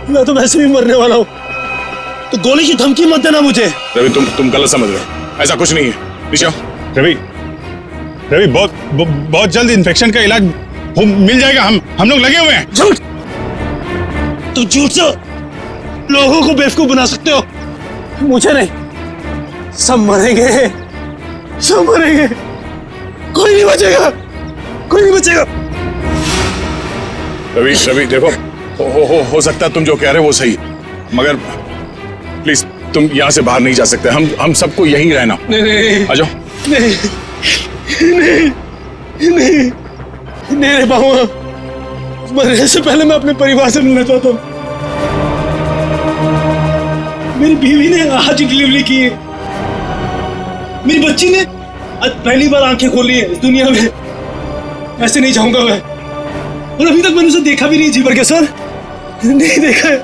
Speaker 12: मैं तो वैसे भी मरने वाला हूं, तो गोली की धमकी मत देना मुझे।
Speaker 2: रवि, तुम गलत समझ रहे हो। ऐसा कुछ नहीं है। नीचे आओ।
Speaker 10: रवि, बहुत जल्द इन्फेक्शन का इलाज मिल जाएगा। हम लोग लगे हुए हैं।
Speaker 12: झूठ! तुम झूठ से लोगों को बेवकूफ बना सकते हो, मुझे नहीं। सब मरेंगे, सब मरेंगे। कोई नहीं बचेगा, कोई नहीं बचेगा।
Speaker 2: रवि देखो, हो सकता है तुम जो कह रहे हो वो सही, मगर प्लीज तुम यहाँ से बाहर नहीं जा सकते। हम सबको यहीं रहना।
Speaker 12: नहीं,
Speaker 2: आ जाओ।
Speaker 12: नहीं रह पाऊंगा। मरने से पहले मैं अपने परिवार से मिलना चाहता हूँ। मेरी बीवी ने आज डिलीवरी की है। मेरी बच्ची ने आज पहली बार आंखें खोली है इस दुनिया में। ऐसे नहीं जाऊंगा मैं। और अभी तक मैंने उसे देखा भी नहीं जी भर के। सर, नहीं देखा है।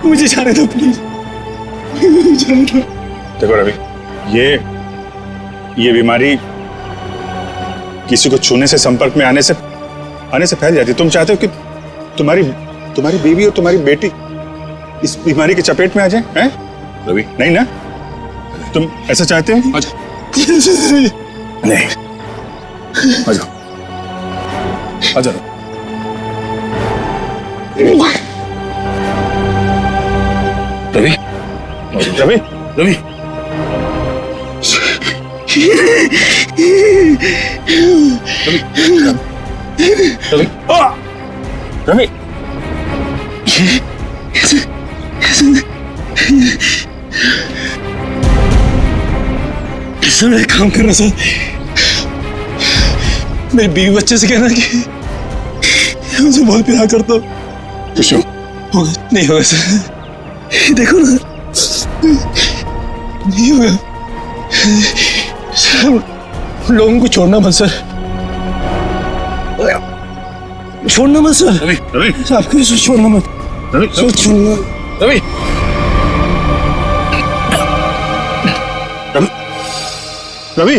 Speaker 12: मुझे जाने दो प्लीज।
Speaker 10: देखो रवि, ये बीमारी किसी को छूने से, संपर्क में आने से फैल जाती है। तुम चाहते हो कि तुम्हारी बीवी और तुम्हारी बेटी इस बीमारी की चपेट में आ जाए? हैं?
Speaker 2: रवि,
Speaker 10: नहीं ना? तुम ऐसा चाहते हो?
Speaker 2: आ जाओ।
Speaker 10: नहीं,
Speaker 2: आ जाओ, आ जाओ। रवि,
Speaker 10: रवि,
Speaker 2: रवि,
Speaker 10: रवि,
Speaker 12: सर एक काम करना सर, मेरी बीवी बच्चे से कहना कि मुझे बहुत प्यार करता हूँ। नहीं होगा सर, देखो ना, नहीं होगा सर। लोगों को छोड़ना मत सर, छोड़ना मत सर।
Speaker 2: रवि,
Speaker 12: आपको छोड़ना मत। छोड़ना
Speaker 2: रवि।
Speaker 10: रवि,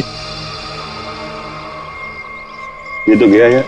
Speaker 10: ये तो गया यार।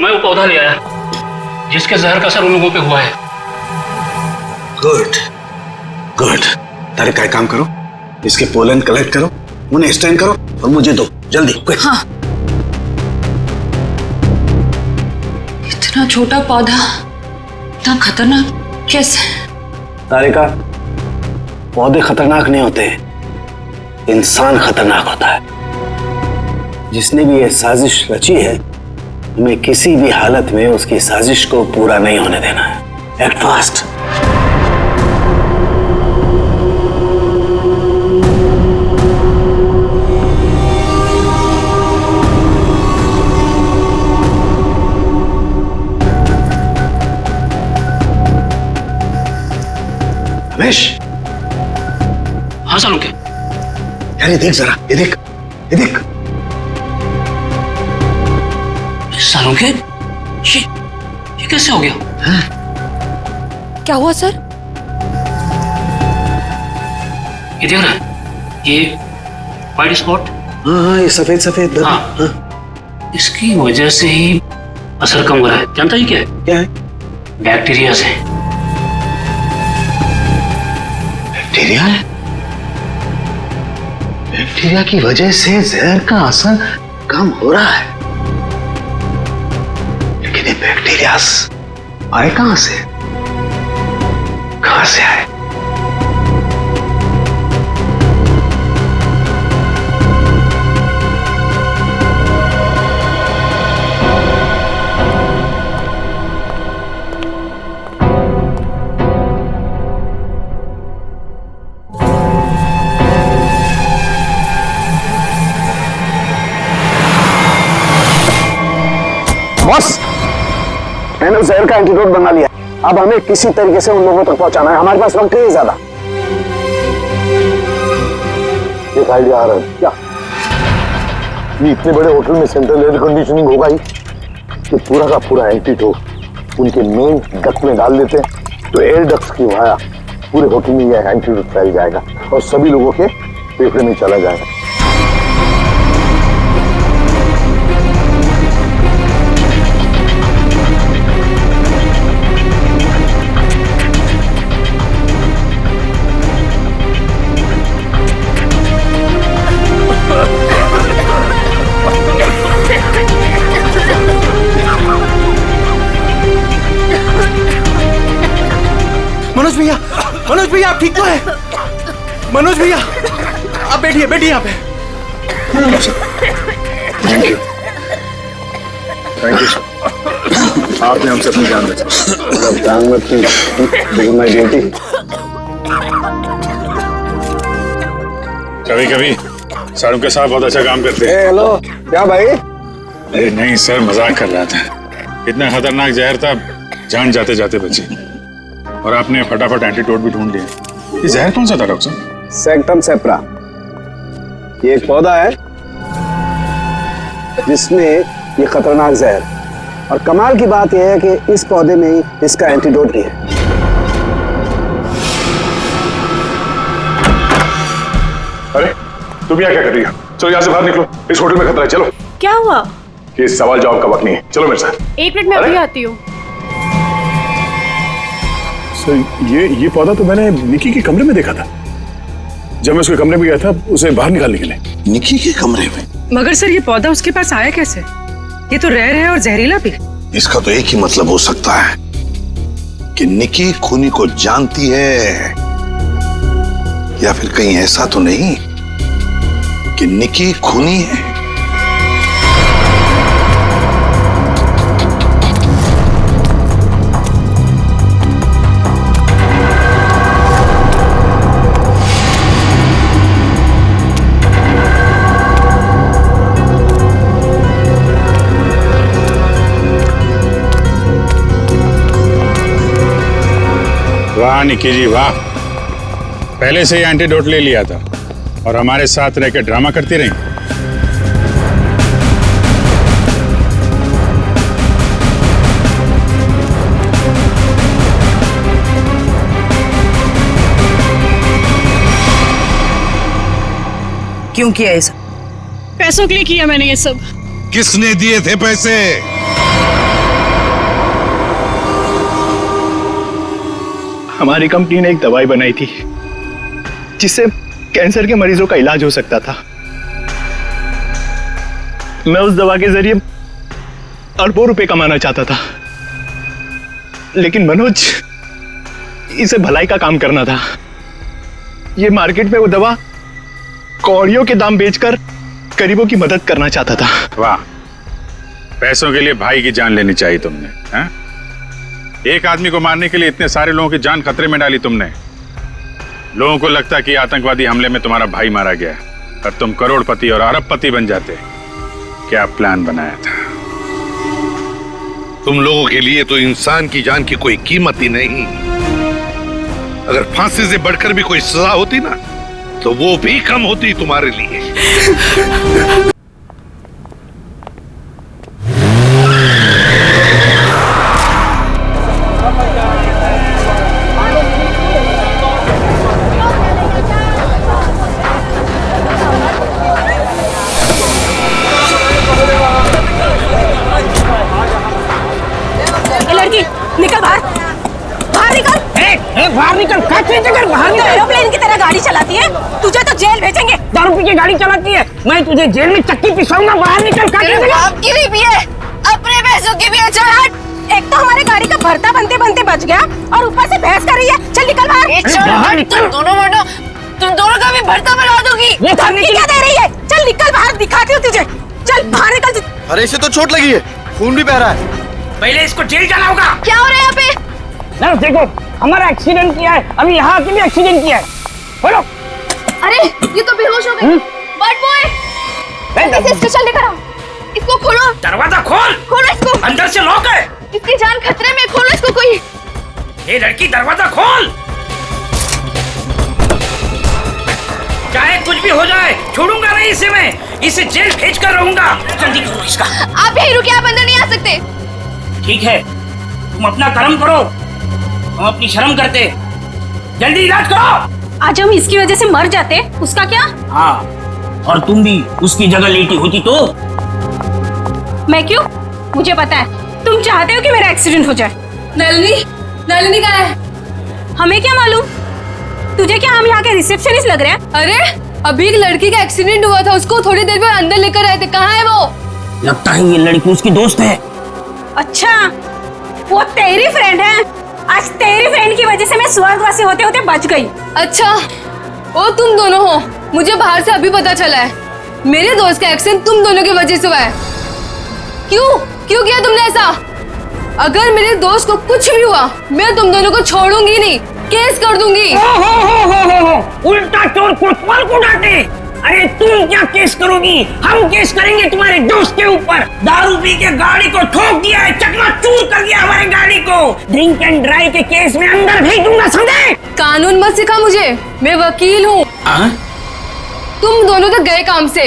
Speaker 5: मैं वो पौधा ले आया जिसके जहर का असर उन लोगों पे हुआ है।
Speaker 12: Good good. तारे का काम करो, इसके पोलन कलेक्ट करो, उन्हें स्टैंड करो और मुझे दो जल्दी।
Speaker 14: हाँ। इतना छोटा पौधा इतना खतरनाक कैसे?
Speaker 12: तारिका, पौधे खतरनाक नहीं होते, इंसान खतरनाक होता है। जिसने भी ये साजिश रची है, हमें किसी भी हालत में उसकी साजिश को पूरा नहीं होने देना है। Act fast.
Speaker 1: रमेश।
Speaker 5: हाँ सालुंके।
Speaker 1: यार ये देख जरा, ये देख, ये देख।
Speaker 5: सालुंके, ये कैसे हो गया?
Speaker 14: क्या हुआ सर?
Speaker 5: ये देख रहा है, ये वाइट स्पॉट।
Speaker 12: हाँ, ये सफेद सफेद।
Speaker 5: हाँ। इसकी वजह से ही असर कम हो रहा है। जानता ही क्या है?
Speaker 12: क्या है?
Speaker 5: बैक्टीरिया से।
Speaker 1: बैक्टीरिया? बैक्टीरिया की वजह से जहर का असर कम हो रहा है, लेकिन ये बैक्टीरिया आए कहां से? कहां से आए?
Speaker 12: बॉस, मैंने उस जहर का एंटीडोट बना लिया। अब हमें किसी तरीके से उन लोगों तक पहुंचाना है। हमारे पास वक्त नहीं है ज्यादा। एक आइडिया आ रहा है। क्या? ये इतने बड़े होटल में सेंट्रल एयर कंडीशनिंग होगा ही कि पूरा का पूरा एंटीडोट उनके मेन डक्ट में डाल देते हैं, तो एयर डक्ट की वाया पूरे होटल में यह एंटीडोट फैल जाएगा और सभी लोगों के फेफड़े में चला जाएगा।
Speaker 17: मनोज भैया आप ठीक तो है? मनोज भैया आप बैठिए, बैठिए यहाँ पे।
Speaker 2: Thank you, thank you. आपने हमसे अपनी जान बचाई।
Speaker 12: जान मत की, लेकिन मैं ड्यूटी।
Speaker 2: कभी कभी सारुण के साथ बहुत अच्छा काम करते हैं।
Speaker 12: हेलो, क्या भाई?
Speaker 2: अरे नहीं सर, मजाक कर रहा था। इतना खतरनाक जहर था, जान जाते जाते बची। और आपने फटाफट एंटीडोट भी ढूंढ लिया। ये जहर कौन सा था डॉक्टर साहब?
Speaker 12: सेक्टम सेप्रा। ये एक पौधा है जिसमें ये खतरनाक जहर, और कमाल की बात यह है कि इस पौधे में ही इसका एंटीडोट भी है।
Speaker 2: अरे तुम यहाँ क्या कर रही हो? चलो यहाँ से बाहर निकलो, इस होटल में खतरा है। चलो।
Speaker 21: क्या हुआ?
Speaker 2: ये सवाल जवाब का वक्त नहीं है, चलो मेरे साथ।
Speaker 21: एक मिनट में अभी आती हूँ।
Speaker 2: सर ये पौधा तो मैंने निकी के कमरे में देखा था। जब मैं उसके कमरे में गया था उसे बाहर निकालने के लिए।
Speaker 1: निकी के कमरे में?
Speaker 11: मगर सर ये पौधा उसके पास आया कैसे? ये तो रेयर है और जहरीला भी।
Speaker 1: इसका तो एक ही मतलब हो सकता है कि निकी खूनी को जानती है, या फिर कहीं ऐसा तो नहीं कि निकी खूनी है।
Speaker 2: वाह निकी जी वाह, पहले से ही एंटीडोट ले लिया था और हमारे साथ रह के ड्रामा करती रही।
Speaker 11: क्यों किया ये सब?
Speaker 21: पैसों के लिए किया मैंने ये सब।
Speaker 1: किसने दिए थे पैसे?
Speaker 17: हमारी कंपनी ने एक दवाई बनाई थी जिससे कैंसर के मरीजों का इलाज हो सकता था। मैं उस दवा के जरिए अरबों रुपए कमाना चाहता था, लेकिन मनोज इसे भलाई का काम करना था। ये मार्केट में वो दवा कौड़ियों के दाम बेचकर गरीबों की मदद करना चाहता था।
Speaker 4: वाह, पैसों के लिए भाई की जान लेनी चाहिए तुमने, हैं? एक आदमी को मारने के लिए इतने सारे लोगों की जान खतरे में डाली तुमने। लोगों को लगता कि आतंकवादी हमले में तुम्हारा भाई मारा गया और तुम करोड़पति और अरबपति बन जाते। क्या प्लान बनाया था?
Speaker 10: तुम लोगों के लिए तो इंसान की जान की कोई कीमत ही नहीं। अगर फांसी से बढ़कर भी कोई सजा होती ना, तो वो भी कम होती तुम्हारे लिए।
Speaker 21: लड़की निकल बाहर, बाहर निकल। बाहर निकल, बाहर निकल। एरोप्लेन की तरह गाड़ी चलाती है, तुझे तो जेल भेजेंगे।
Speaker 22: दारू पी के गाड़ी चलाती है, मैं तुझे जेल में चक्की पिसाऊंगा। बाहर निकल।
Speaker 21: आपकी भी पिए, अपने पैसों की भी। अच्छा हट। एक तो हमारे गाड़ी का भरता बनते बनते बच गया और ऊपर से बहस कर रही है। चल निकल बाहर। तुम दोनों का भी भरता बना दूंगी। क्या दे रही है? चल निकल बाहर, दिखाती हूँ तुझे। चल बाहर निकल।
Speaker 16: अरे इसे तो चोट लगी है, खून भी बह रहा है।
Speaker 22: पहले इसको जेल जाना होगा।
Speaker 21: क्या हो रहा है यहाँ पे?
Speaker 22: नर्स देखो, हमारा एक्सीडेंट किया है, अभी यहाँ आके भी एक्सीडेंट किया है। बोलो।
Speaker 21: अरे ये तो बेहोश हो गई। बट बॉय, इसे स्टेशन लेकर आओ। इसको खोलो।
Speaker 22: दरवाजा खोल।
Speaker 21: खोलो इसको।
Speaker 22: अंदर से लॉक है।
Speaker 21: इसकी जान खतरे में, खोलो इसको कोई।
Speaker 22: ये लड़की दरवाजा खोल। चाहे कुछ भी हो जाए, छोड़ूंगा नहीं इसे मैं। इसे जेल भेज कर रहूंगा। जल्दी खोलो इसका।
Speaker 21: आप यहीं रुकिए, आप अंदर नहीं आ सकते।
Speaker 22: ठीक है, तुम अपना कर्म करो, हम अपनी शर्म करते। जल्दी इलाज करो।
Speaker 21: आज हम इसकी वजह से मर जाते, उसका क्या?
Speaker 22: हाँ, और तुम भी उसकी जगह लेटी होती तो?
Speaker 21: मैं क्यों? मुझे पता है, तुम चाहते हो कि मेरा एक्सीडेंट हो जाए। नलिनी कहाँ है? हमें क्या मालूम? तुझे क्या हम यहाँ के रिसेप्शनिस्ट लग रहे हैं?
Speaker 23: अरे अभी एक लड़की का एक्सीडेंट हुआ था, उसको थोड़ी देर में अंदर लेकर आए थे। कहाँ है वो?
Speaker 22: लगता है ये लड़की उसकी दोस्त है।
Speaker 21: अच्छा, वो तेरी फ्रेंड है। आज तेरी फ्रेंड की वजह से मैं स्वर्गवासी होते होते बच गई।
Speaker 23: अच्छा, वो तुम दोनों हो? मुझे बाहर से अभी पता चला है। मेरे दोस्त का एक्सीडेंट तुम दोनों की वजह से हुआ है। क्यों किया तुमने ऐसा? अगर मेरे दोस्त को कुछ भी हुआ, मैं तुम दोनों को छोड़ूंगी नहीं, केस कर दूंगी।
Speaker 22: उल्टा चोर कोतवाल को डांटे। अरे तुम क्या केस करोगी? हम केस करेंगे तुम्हारे दोस्त के ऊपर। दारू पी के गाड़ी को ठोक दिया है, चकनाचूर कर दिया हमारी गाड़ी को। ड्रिंक एंड ड्राइव के केस में अंदर भेज दूंगा, समझे?
Speaker 23: कानून मत सिखा मुझे, मैं वकील हूँ। तुम दोनों तो गए काम से।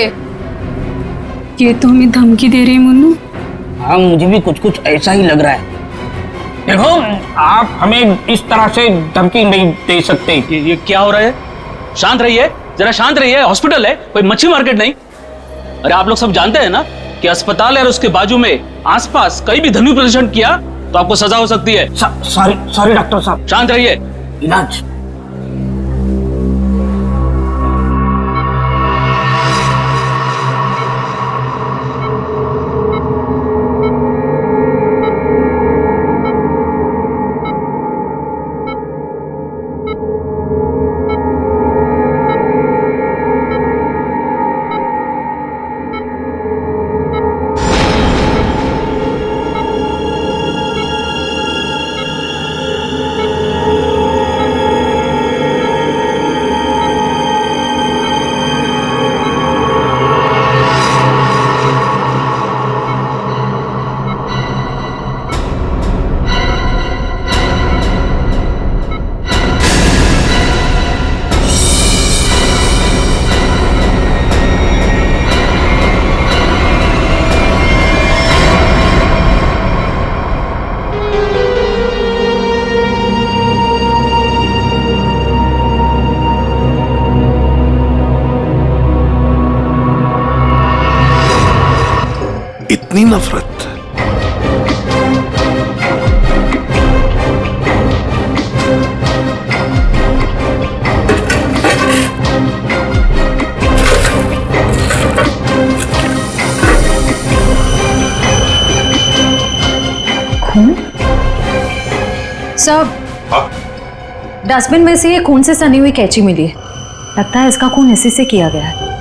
Speaker 21: ये तो हमें धमकी दे रही है मुन्नू।
Speaker 22: हाँ, मुझे भी कुछ ऐसा ही लग रहा है। देखो, आप हमें इस तरह से धमकी नहीं दे सकते।
Speaker 3: ये क्या हो रहा है? शांत रहिए, जरा शांत रहिए। हॉस्पिटल है, कोई मच्छी मार्केट नहीं। अरे आप लोग सब जानते हैं ना कि अस्पताल है और उसके बाजू में आसपास कहीं भी ध्वनि प्रदर्शन किया तो आपको सजा हो सकती है।
Speaker 22: सॉरी डॉक्टर साहब।
Speaker 3: शांत रहिए।
Speaker 22: इलाज।
Speaker 10: इतनी नफरत?
Speaker 21: सब
Speaker 18: डस्टबिन में से ये खून से सनी हुई कैंची मिली है। लगता है इसका खून इसी से किया गया है।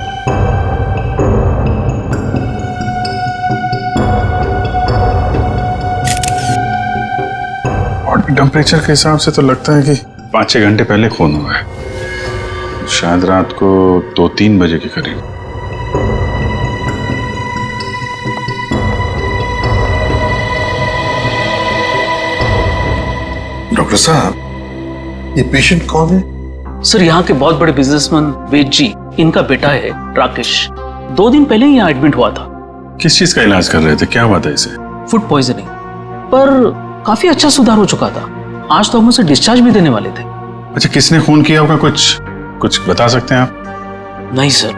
Speaker 4: बॉडी टेम्परेचर के हिसाब से तो लगता है कि 5-6 घंटे पहले खून हुआ है, शायद रात को 2-3 बजे के करीब।
Speaker 1: डॉक्टर साहब, ये पेशेंट कौन है?
Speaker 3: सर, यहाँ के बहुत बड़े बिजनेसमैन वेद जी, इनका बेटा है राकेश। 2 दिन पहले ही यहाँ एडमिट हुआ था।
Speaker 4: किस चीज का इलाज कर रहे थे? क्या हुआ था इसे?
Speaker 3: फूड पॉइजनिंग, पर काफी अच्छा सुधार हो चुका था। आज तो हम उसे डिस्चार्ज भी देने वाले थे।
Speaker 4: अच्छा, किसने खून किया होगा? कुछ बता सकते हैं आप?
Speaker 3: नहीं सर।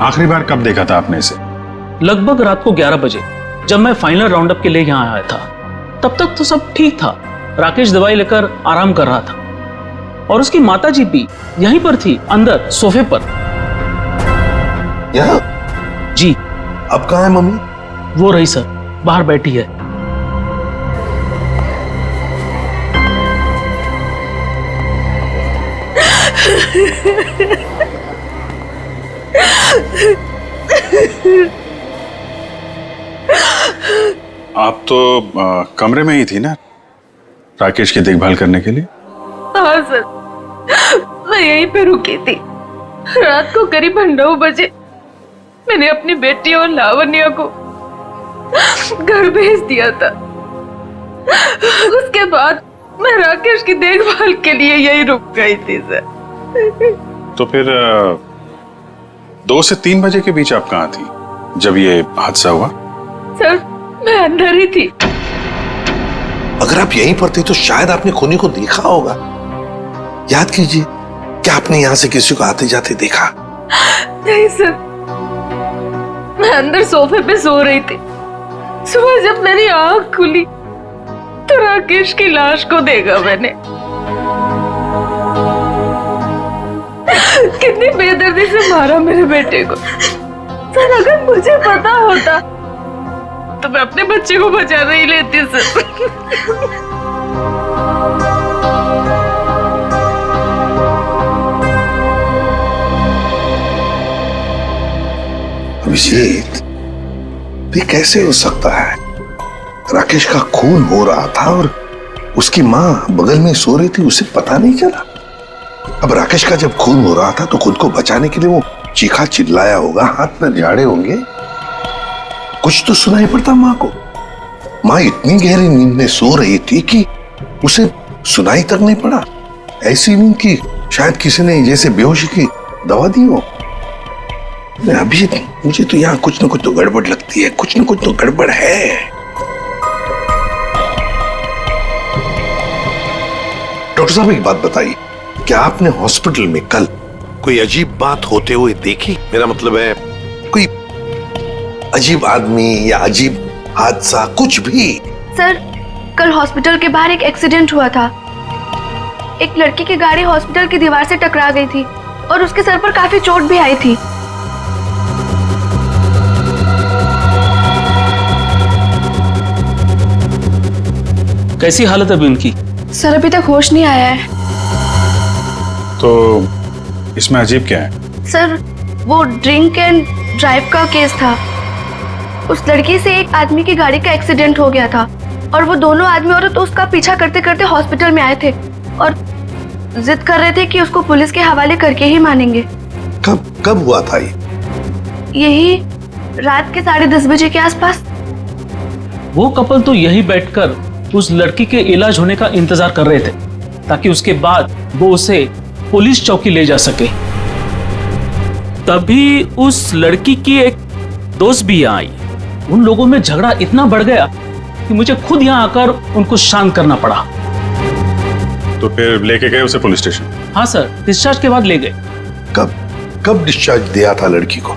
Speaker 4: आखिरी बार कब देखा था आपने इसे?
Speaker 3: लगभग रात को 11 बजे, जब मैं फाइनल राउंड अप के लिए यहाँ आया था। तब तक तो सब ठीक था। राकेश दवाई लेकर आराम कर रहा था और उसकी माताजी भी यहीं पर थी, अंदर सोफे पर।
Speaker 1: यहाँ?
Speaker 3: जी।
Speaker 1: अब कहाँ है मम्मी?
Speaker 3: वो रही सर, बाहर बैठी है।
Speaker 4: आप तो कमरे में ही थी ना राकेश की देखभाल करने के लिए?
Speaker 11: हाँ सर, मैं यहीं पे रुकी थी। रात को करीब 9 बजे मैंने अपनी बेटी और लावण्या को घर भेज दिया था। उसके बाद मैं राकेश की देखभाल के लिए यहीं रुक गई थी सर।
Speaker 4: तो फिर 2 से 3 बजे के बीच आप कहाँ थी जब ये हादसा हुआ?
Speaker 11: सर, मैं अंदर ही थी।
Speaker 1: अगर आप यहीं पर थे तो शायद आपने खूनी को देखा होगा। याद कीजिए, क्या आपने यहां से किसी को आते जाते देखा?
Speaker 11: नहीं सर, मैं अंदर सोफे पे सो रही थी। सुबह जब मेरी आंख खुली तो राकेश की लाश को देखा मैंने। कितनी बेदर्दी से मारा मेरे बेटे को। सर, अगर मुझे पता होता तो मैं अपने बच्चे को बचा नहीं लेती सर।
Speaker 1: अभिजीत, ये कैसे हो सकता है? राकेश का खून हो रहा था और उसकी मां बगल में सो रही थी, उसे पता नहीं चला। अब राकेश का जब खून हो रहा था तो खुद को बचाने के लिए वो चीखा चिल्लाया होगा, हाथ में झाड़े होंगे, कुछ तो सुनाई पड़ता मां को। मां इतनी गहरी नींद में सो रही थी कि उसे सुनाई तक नहीं पड़ा। ऐसी नींद की शायद किसी ने जैसे बेहोशी की दवा दी हो। अभी मुझे तो यहाँ कुछ ना कुछ तो गड़बड़ लगती है, कुछ ना कुछ तो गड़बड़ है। डॉक्टर साहब, एक बात बताइए, क्या आपने हॉस्पिटल में कल कोई अजीब बात होते हुए देखी? मेरा मतलब है कोई अजीब आदमी या अजीब हादसा, कुछ भी?
Speaker 7: सर, कल हॉस्पिटल के बाहर एक एक्सीडेंट हुआ था। एक लड़की की गाड़ी हॉस्पिटल की दीवार से टकरा गई थी और उसके सर पर काफी चोट भी आई थी।
Speaker 3: कैसी हालत है अभी उनकी?
Speaker 7: सर, अभी तक होश नहीं आया है।
Speaker 4: तो इसमें अजीब क्या है?
Speaker 7: सर, वो ड्रिंक एंड ड्राइव का केस था। उस लड़की से एक आदमी की गाड़ी का एक्सीडेंट हो गया था और वो दोनों आदमी औरत उसका पीछा करते करते हॉस्पिटल में आए थे और जिद कर रहे थे कि उसको पुलिस के हवाले करके ही मानेंगे।
Speaker 1: कब हुआ था ये?
Speaker 7: यही रात के 10:30 बजे के आसपास।
Speaker 3: वो कपल तो यही बैठकर उस लड़की के इलाज होने का इंतजार कर रहे थे ताकि उसके बाद वो उसे पुलिस चौकी ले जा सके। तभी उस लड़की की एक दोस्त भी यहाँ आई। उन लोगों में झगड़ा इतना बढ़ गया कि मुझे खुद यहाँ आकर उनको शांत करना पड़ा।
Speaker 4: तो फिर लेके गए उसे पुलिस स्टेशन?
Speaker 3: हाँ सर, डिस्चार्ज के बाद ले गए।
Speaker 1: कब डिस्चार्ज दिया था लड़की को?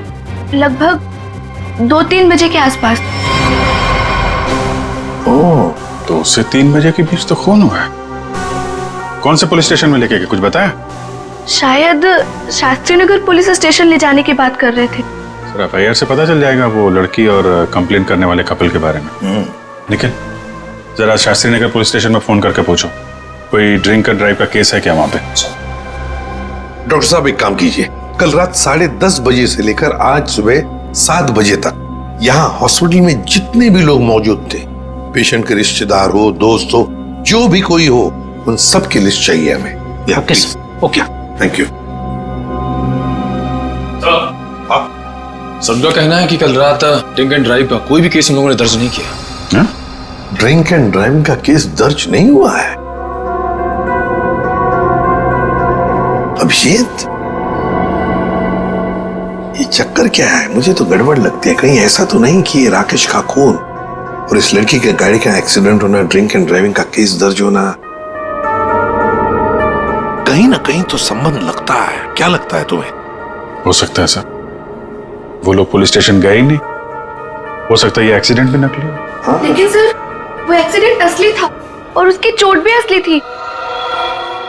Speaker 7: लगभग 2-3 बजे के आसपास।
Speaker 4: ओह, 2 से 3 बजे के बीच तो खून हुआ है। कौन से पुलिस स्टेशन में लेके गए, कुछ बताया?
Speaker 7: शायद शास्त्री नगर पुलिस स्टेशन ले जाने की बात कर रहे थे।
Speaker 4: सर, एफआईआर से पता चल जाएगा वो लड़की और कंप्लेंट करने वाले कपल के बारे में। निखिल, जरा शास्त्री नगर पुलिस स्टेशन में फोन करके पूछो कोई ड्रिंक एंड ड्राइव का केस है क्या वहां पे?
Speaker 10: डॉक्टर साहब एक काम कीजिए, कल रात 10:30 बजे से लेकर आज सुबह 7 बजे तक यहाँ हॉस्पिटल में जितने भी लोग मौजूद थे, पेशेंट के रिश्तेदार हो, दोस्त हो, जो भी कोई हो, उन सब की लिस्ट चाहिए हमें। Okay sir, okay, thank you.
Speaker 8: सबका कहना है कि कल रात ड्रिंक एंड ड्राइव का कोई भी केस इन लोगों ने दर्ज नहीं किया।
Speaker 10: ड्रिंक एंड ड्राइविंग का केस दर्ज नहीं हुआ है? अभिजीत, ये चक्कर क्या है? मुझे तो गड़बड़ लगती है। कहीं ऐसा तो नहीं कि ये राकेश का खून और इस लड़की के गाड़ी का एक्सीडेंट होना, ड्रिंक एंड ड्राइविंग का केस दर्ज होना, कहीं ना कहीं तो संबंध लगता है। क्या लगता है तुम्हें?
Speaker 4: हो सकता है सर, वो लोग पुलिस स्टेशन गए ही नहीं। हो सकता है ये एक्सीडेंट भी नकली हो।
Speaker 7: लेकिन सर, वो एक्सीडेंट असली था और उसकी चोट भी असली थी।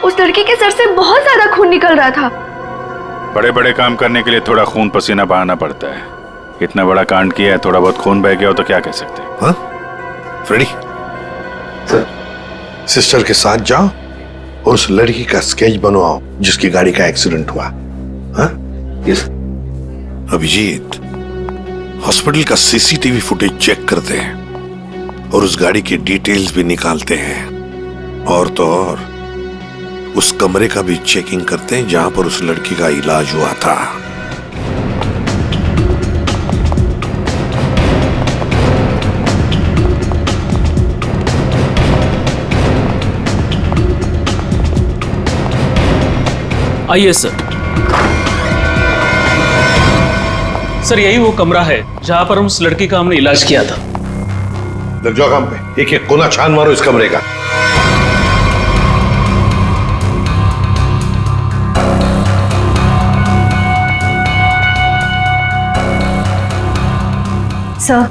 Speaker 7: उस लड़की के सर से बहुत ज्यादा खून निकल रहा था।
Speaker 4: बड़े बड़े काम करने के लिए थोड़ा खून पसीना बहाना पड़ता है। इतना बड़ा कांड किया है, थोड़ा बहुत खून बह गया हो तो क्या कह सकते हैं?
Speaker 10: हाँ? फ्रेडी, सिस्टर के साथ जाओ और उस लड़की का स्केच बनवाओ जिसकी गाड़ी का एक्सीडेंट हुआ। हाँ? यस। अभिजीत, हॉस्पिटल का सीसीटीवी फुटेज चेक करते हैं और उस गाड़ी की डिटेल्स भी निकालते हैं, और तो और उस कमरे का भी चेकिंग करते हैं जहां पर उस लड़की का इलाज हुआ था।
Speaker 3: आइए सर। सर, यही वो कमरा है जहां पर उस लड़की का हमने इलाज किया था।
Speaker 10: लग जाओ काम पे, एक एक कोना छान मारो इस कमरे का।
Speaker 18: सर,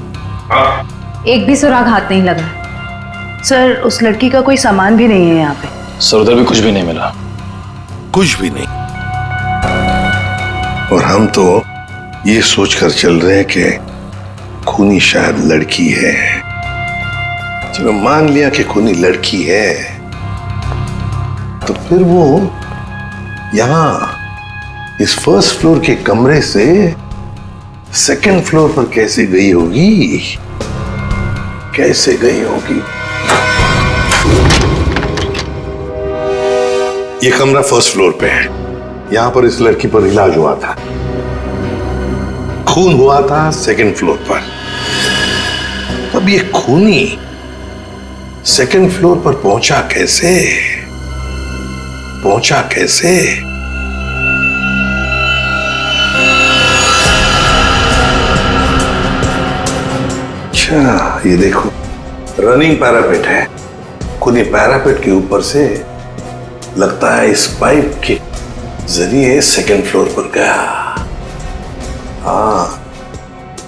Speaker 18: एक भी सुराग हाथ नहीं लगा।
Speaker 9: सर, उस लड़की का कोई सामान भी नहीं है यहाँ पे।
Speaker 8: सर, उधर भी कुछ भी नहीं मिला।
Speaker 10: कुछ भी नहीं। और हम तो ये सोचकर चल रहे हैं कि खूनी शायद लड़की है। चलो मान लिया कि खूनी लड़की है, तो फिर वो यहां इस फर्स्ट फ्लोर के कमरे से सेकंड फ्लोर पर कैसे गई होगी? कैसे गई होगी? ये कमरा फर्स्ट फ्लोर पे है। यहां पर इस लड़की पर इलाज हुआ था। खून हुआ था सेकंड फ्लोर पर। तब ये खूनी सेकंड फ्लोर पर पहुंचा कैसे? पहुंचा कैसे? अच्छा, ये देखो, रनिंग पैरापेट है। खूनी पैरापेट के ऊपर से लगता है इस पाइप के जरिए सेकंड फ्लोर पर गया। हाँ,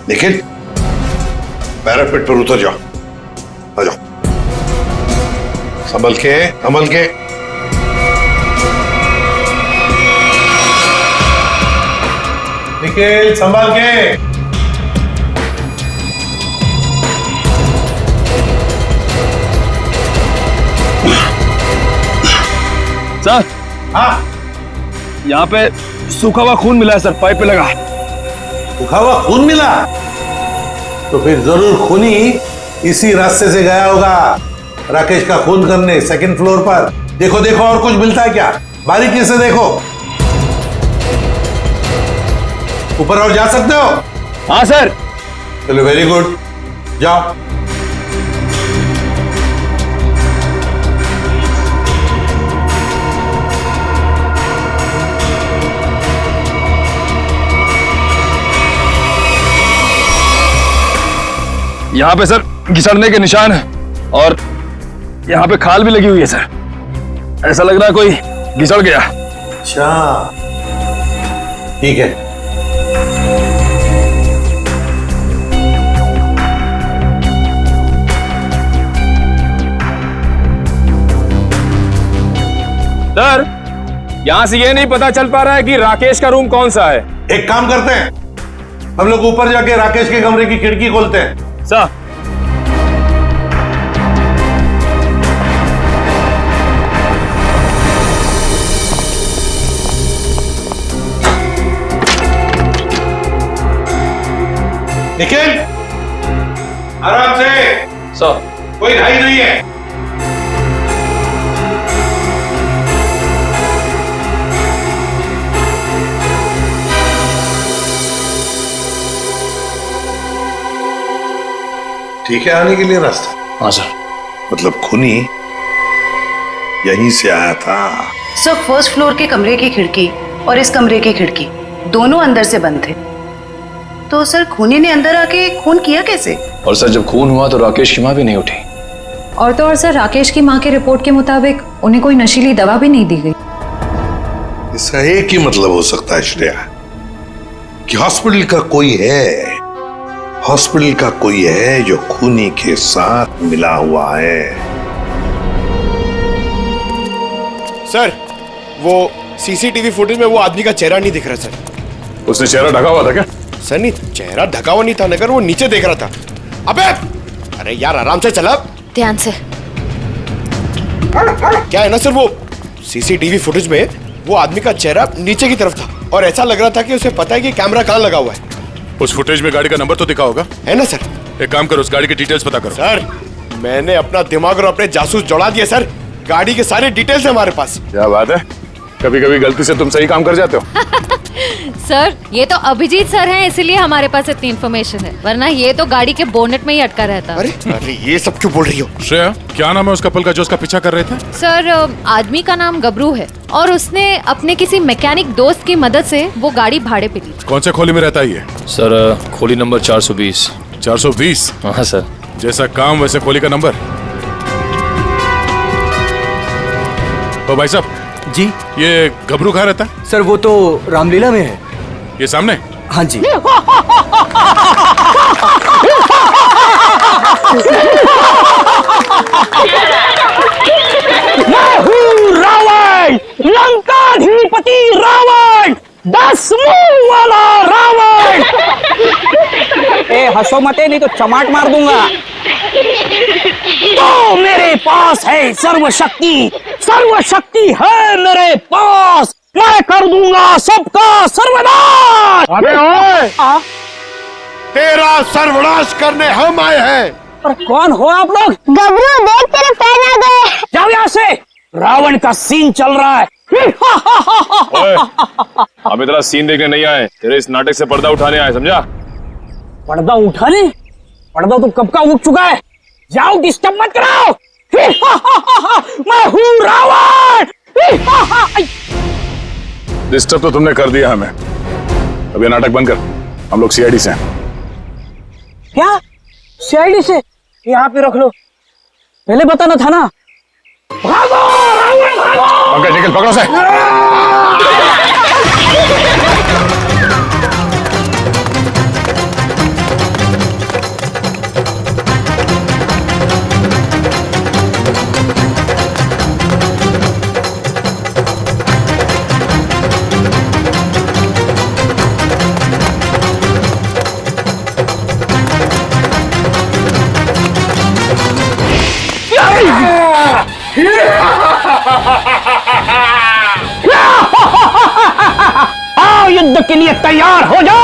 Speaker 10: लेकिन पैरापेट पर उतर जाओ, आ जाओ, संभल के, संभल के। निखिल, संभल के।
Speaker 17: सर,
Speaker 10: हाँ,
Speaker 17: यहाँ पे सूखा हुआ खून मिला है सर, पाइप पे लगा।
Speaker 10: सूखा हुआ खून मिला? तो फिर जरूर खूनी इसी रास्ते से गया होगा राकेश का खून करने सेकंड फ्लोर पर। देखो देखो, और कुछ मिलता है क्या? बारीकी से देखो। ऊपर और जा सकते हो?
Speaker 17: हाँ सर।
Speaker 10: चलो, वेरी गुड, जाओ।
Speaker 17: यहाँ पे सर घिसड़ने के निशान है और यहाँ पे खाल भी लगी हुई है सर। ऐसा लग रहा है कोई घिसड़ गया।
Speaker 10: अच्छा, ठीक है।
Speaker 17: सर, यहाँ से ये नहीं पता चल पा रहा है कि राकेश का रूम कौन सा है।
Speaker 10: एक काम करते हैं, हम लोग ऊपर जाके राकेश के कमरे की खिड़की खोलते हैं।
Speaker 17: सर,
Speaker 10: निखिल, आराम से।
Speaker 8: सर,
Speaker 10: कोई ढाई नहीं है। ठीक है आने के लिए रास्ता?
Speaker 8: हाँ सर।
Speaker 1: मतलब खूनी यहीं से आया था?
Speaker 9: सर, फर्स्ट फ्लोर के कमरे की खिड़की और इस कमरे की खिड़की दोनों अंदर से बंद थे। तो सर खूनी ने अंदर आके खून किया कैसे?
Speaker 8: और सर जब खून हुआ तो राकेश की माँ भी नहीं उठी।
Speaker 18: और तो और सर, राकेश की माँ के रिपोर्ट के मुताबिक उन्हें कोई नशीली दवा भी नहीं दी गई।
Speaker 1: इसका एक ही मतलब हो सकता है श्रेया, कि हॉस्पिटल का कोई है, हॉस्पिटल का कोई है जो खूनी के साथ मिला हुआ है।
Speaker 16: सर, वो सीसीटीवी फुटेज में वो आदमी का चेहरा नहीं दिख रहा सर।
Speaker 2: उसने चेहरा ढका हुआ था क्या?
Speaker 16: सर नहीं, चेहरा ढका हुआ नहीं था, मगर वो नीचे देख रहा था। अबे अरे यार आराम से चला।
Speaker 21: ध्यान से।
Speaker 16: क्या है ना सर, वो सीसीटीवी फुटेज में वो आदमी का चेहरा नीचे की तरफ था और ऐसा लग रहा था कि उसे पता है कि कैमरा कहाँ लगा हुआ है।
Speaker 2: उस फुटेज में गाड़ी का नंबर तो दिखा होगा?
Speaker 16: है ना सर।
Speaker 2: एक काम करो, उस गाड़ी की डिटेल्स पता करो।
Speaker 16: सर मैंने अपना दिमाग और अपने जासूस जोड़ा दिया सर, गाड़ी के सारे डिटेल्स है हमारे पास।
Speaker 2: क्या बात है, कभी कभी गलती से तुम सही काम कर जाते हो।
Speaker 6: सर ये तो अभिजीत सर हैं, इसीलिए हमारे पास इतनी इन्फॉर्मेशन है, वरना ये तो गाड़ी के बोनेट में ही अटका रहता।
Speaker 16: अरे ये सब क्यों बोल रही हो?
Speaker 2: श्रेया, क्या नाम है उस कपल का जो उसका पीछा कर रहे थे?
Speaker 6: सर आदमी का नाम गबरू है और उसने अपने किसी मैकेनिक दोस्त की मदद से वो गाड़ी भाड़े पे ली।
Speaker 2: कौन से खोली में रहता है ये?
Speaker 8: सर खोली नंबर 420।
Speaker 2: 420?
Speaker 8: हाँ सर।
Speaker 2: जैसा काम वैसे खोली का नंबर। तो भाई साहब
Speaker 15: जी,
Speaker 2: ये गबरू कहाँ रहता है?
Speaker 15: सर वो तो रामलीला में है।
Speaker 2: ये सामने?
Speaker 15: हाँ जी।
Speaker 22: मैं हूँ रावण, लंकाधिपति रावण, 10 मुंह वाला रावण। ए हंसो मते, नहीं तो चमाट मार दूंगा। तो मेरे पास है सर्वशक्ति, सर्वशक्ति है मेरे पास, मैं कर दूंगा सबका सर्वनाश।
Speaker 16: अबे ओए, तेरा सर्वनाश करने हम आए हैं।
Speaker 22: पर कौन हो आप लोग?
Speaker 21: गबरू देख तेरे पैर आ गए।
Speaker 22: जाओ यहाँ से, रावण का सीन चल रहा है।
Speaker 13: ओए, हम इतना सीन देखने नहीं आए, तेरे इस नाटक से पर्दा उठाने आए, समझा?
Speaker 22: पर्दा उठाने? पर्दा तो कब का उठ चुका है, जाओ डिस्टर्ब मत कराओ। मैं हूँ रावण।
Speaker 2: डिस्टर्ब तो तुमने कर दिया हमें, अब ये नाटक बंद कर, हम लोग सीआईडी से हैं।
Speaker 22: क्या सीआईडी से? यहाँ पे रख लो, पहले बताना था ना। भागो रावण भागो।
Speaker 2: पंकज निकल, पकड़ो से।
Speaker 22: आओ युद्ध के लिए तैयार हो जाओ।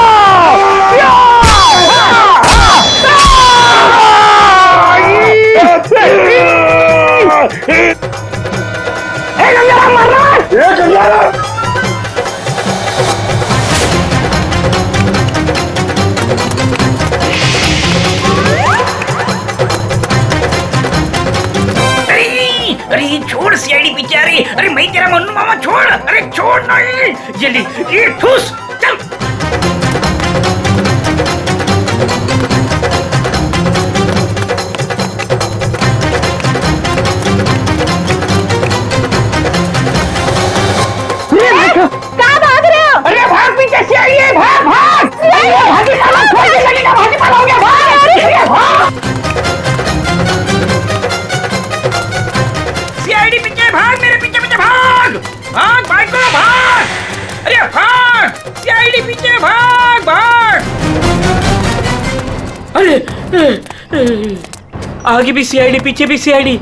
Speaker 22: अरे छोड़ सीआईडी पीछे आ रही। अरे मैं तेरा मन्नू मामा, छोड़। अरे छोड़ नहीं, जल्दी ये ठूस चल।
Speaker 21: कहाँ भाग रहे हो?
Speaker 22: अरे भाग, पीछे से आइए, भाग भाग। भागी मारो, छोड़ के लगेगा, भागी मारो हो गया, भाग। सीआईडी पीछे भाग, मेरे पीछे पीछे भाग। भाग भाग करो, भाग। अरे भाग, सीआईडी पीछे भाग भाग। अरे आगे भी सीआईडी, पीछे भी सीआईडी,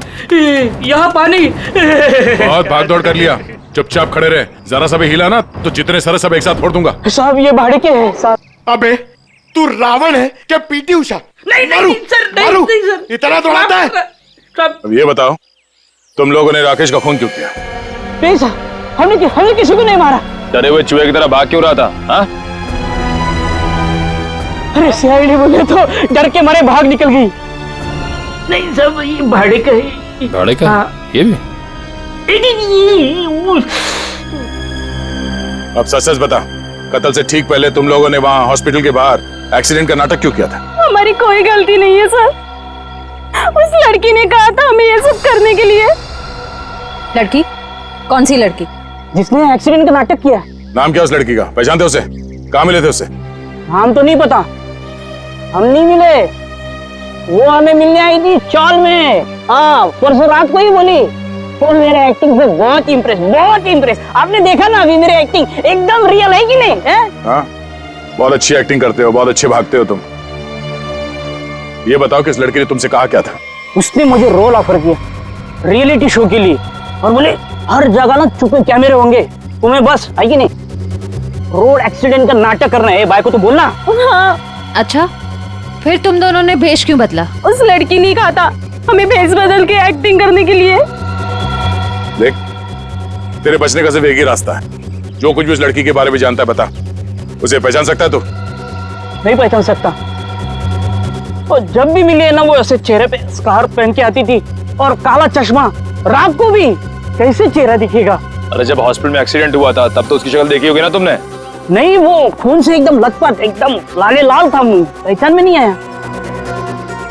Speaker 22: यहाँ पानी।
Speaker 2: बहुत भाग दौड़ कर लिया, चुपचाप खड़े रहे, जरा सा भी हिला ना तो जितने सारे सब एक साथ फोड़ दूंगा।
Speaker 22: साहब ये भाड़े के हैं साहब।
Speaker 16: अबे तू रावण है क्या पीटी उषा?
Speaker 22: नहीं
Speaker 16: मारू,
Speaker 22: नहीं सर,
Speaker 16: मारू,
Speaker 22: नहीं सर,
Speaker 16: इतना दौड़ाता है?
Speaker 2: अब ये बताओ, तुम लोगों ने राकेश का खून क्यों किया?
Speaker 22: नहीं सर, हमने किसी को नहीं मारा।
Speaker 8: डरे हुए चूहे की तरह भाग क्यों रहा था? हाँ?
Speaker 22: अरे सीआईडी बोले तो डर के मारे भाग निकल गई। नहीं सब ये भाड़े का है।
Speaker 8: भाड़े का?
Speaker 22: हाँ।
Speaker 8: ये भी?
Speaker 2: अब सच बता, कत्ल से ठीक पहले तुम लोगों ने वहां हॉस्पिटल के बाहर एक्सीडेंट का नाटक क्यों किया था?
Speaker 21: हमारी कोई गलती नहीं है सर, उस लड़की ने कहा था हमें ये सब करने के लिए।
Speaker 18: लड़की? कौन सी लड़की?
Speaker 22: जिसने एक्सीडेंट का नाटक किया।
Speaker 2: नाम क्या उस लड़की का? पहचानते उसे? कहाँ मिले थे उससे?
Speaker 22: नाम तो नहीं पता, हम नहीं मिले। वो हमें मिलने आई थी चौल में। हाँ, परसों रात को ही बोली वो मेरे एक्टिंग से बहुत इम्प्रेस। आपने देखा ना अभी मेरी एक्टिंग एकदम रियल है कि नहीं है?
Speaker 2: हाँ, बहुत अच्छी एक्टिंग करते हो, बहुत अच्छे भागते हो तुम। ये बताओ कि इस लड़की ने तुमसे कहा क्या था?
Speaker 22: उसने मुझे रोल ऑफर किया रियलिटी शो के लिए और बोले हर जगह ना छुपे कैमरे होंगे, तुम्हें बस है कि नहीं रोड एक्सीडेंट का नाटक करना है। भाई को तो बोलना।
Speaker 21: हाँ।
Speaker 6: अच्छा, फिर तुम दोनों ने भेष क्यों बदला?
Speaker 21: उस लड़की ने कहा था हमें भेष बदल के एक्टिंग करने के लिए।
Speaker 2: देख, तेरे बचने का सिर्फ एक ही रास्ता है। जो कुछ भी उस लड़की के बारे में जानता है बता। उसे पहचान सकता है तू?
Speaker 22: नहीं पहचान सकता। और जब भी मिली है ना, वो ऐसे चेहरे पे स्कार्फ पहन के आती थी और काला चश्मा। रात को भी कैसे चेहरा दिखेगा?
Speaker 8: अरे जब हॉस्पिटल में एक्सीडेंट हुआ था तब तो उसकी शक्ल देखी होगी ना तुमने?
Speaker 22: नहीं, वो खून से एकदम लथपथ, एकदम लाले लाल था मुंह, पहचान में नहीं आया।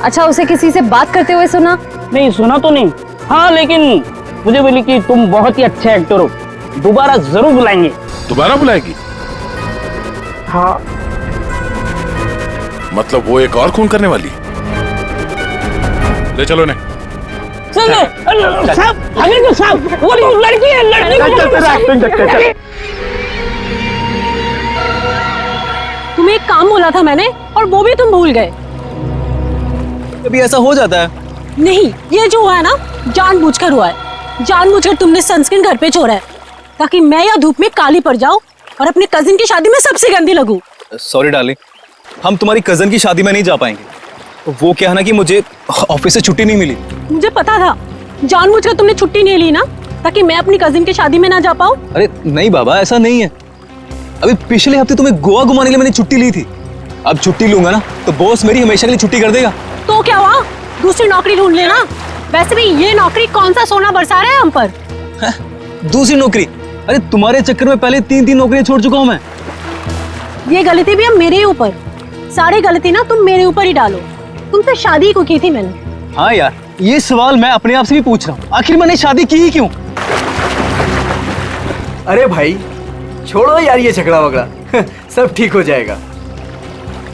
Speaker 18: अच्छा, उसे किसी से बात करते हुए सुना?
Speaker 22: नहीं सुना तो नहीं। हाँ, लेकिन मुझे बोली कि तुम बहुत ही अच्छे एक्टर हो, दोबारा जरूर बुलाएंगे।
Speaker 2: दोबारा बुलाएगी?
Speaker 22: हाँ।
Speaker 2: मतलब वो एक और खून करने वाली? ले चलो इन्हें।
Speaker 22: साहब, हमें तो साहब, वो लड़की है, लड़की।
Speaker 21: तुम्हें एक काम बोला था मैंने और वो भी तुम भूल गए।
Speaker 15: कभी ऐसा हो जाता है।
Speaker 21: नहीं, ये जो हुआ है ना जानबूझकर हुआ है। जानबूझकर तुमने सनस्क्रीन घर पे छोड़ा है ताकि मैं या धूप में काली पड़ जाऊं और अपने कजिन की शादी में सबसे गंदी लगूं।
Speaker 15: सॉरी डार्लिंग, हम तुम्हारी कजन की शादी में नहीं जा पाएंगे। वो क्या है ना कि मुझे ऑफिस से छुट्टी नहीं मिली।
Speaker 21: मुझे पता था, जानबूझकर तुमने छुट्टी नहीं ली ना ताकि मैं अपनी कजिन की शादी में ना जा पाऊं।
Speaker 15: अरे नहीं बाबा, ऐसा नहीं है। अभी पिछले हफ्ते तुम्हें गोवा घुमाने के लिए मैंने छुट्टी ली थी। अब छुट्टी लूंगा ना तो बॉस मेरी हमेशा के लिए छुट्टी कर देगा।
Speaker 21: तो क्या हुआ, दूसरी नौकरी ढूंढ लेना। वैसे भी ये नौकरी कौन सा सोना बरसा रहा है हम पर।
Speaker 15: दूसरी नौकरी? अरे तुम्हारे चक्कर में पहले 3 नौकरियां छोड़ चुका हूं मैं।
Speaker 21: ये गलती भी अब मेरे ऊपर, सारी गलती ना तुम मेरे ऊपर ही डालो। तुमसे शादी को की थी मैंने।
Speaker 15: हाँ यार, ये सवाल मैं अपने आप से भी पूछ रहा हूँ, आखिर मैंने शादी की ही क्यों? अरे भाई छोड़ो यार ये झगड़ा वगड़ा, सब ठीक हो जाएगा।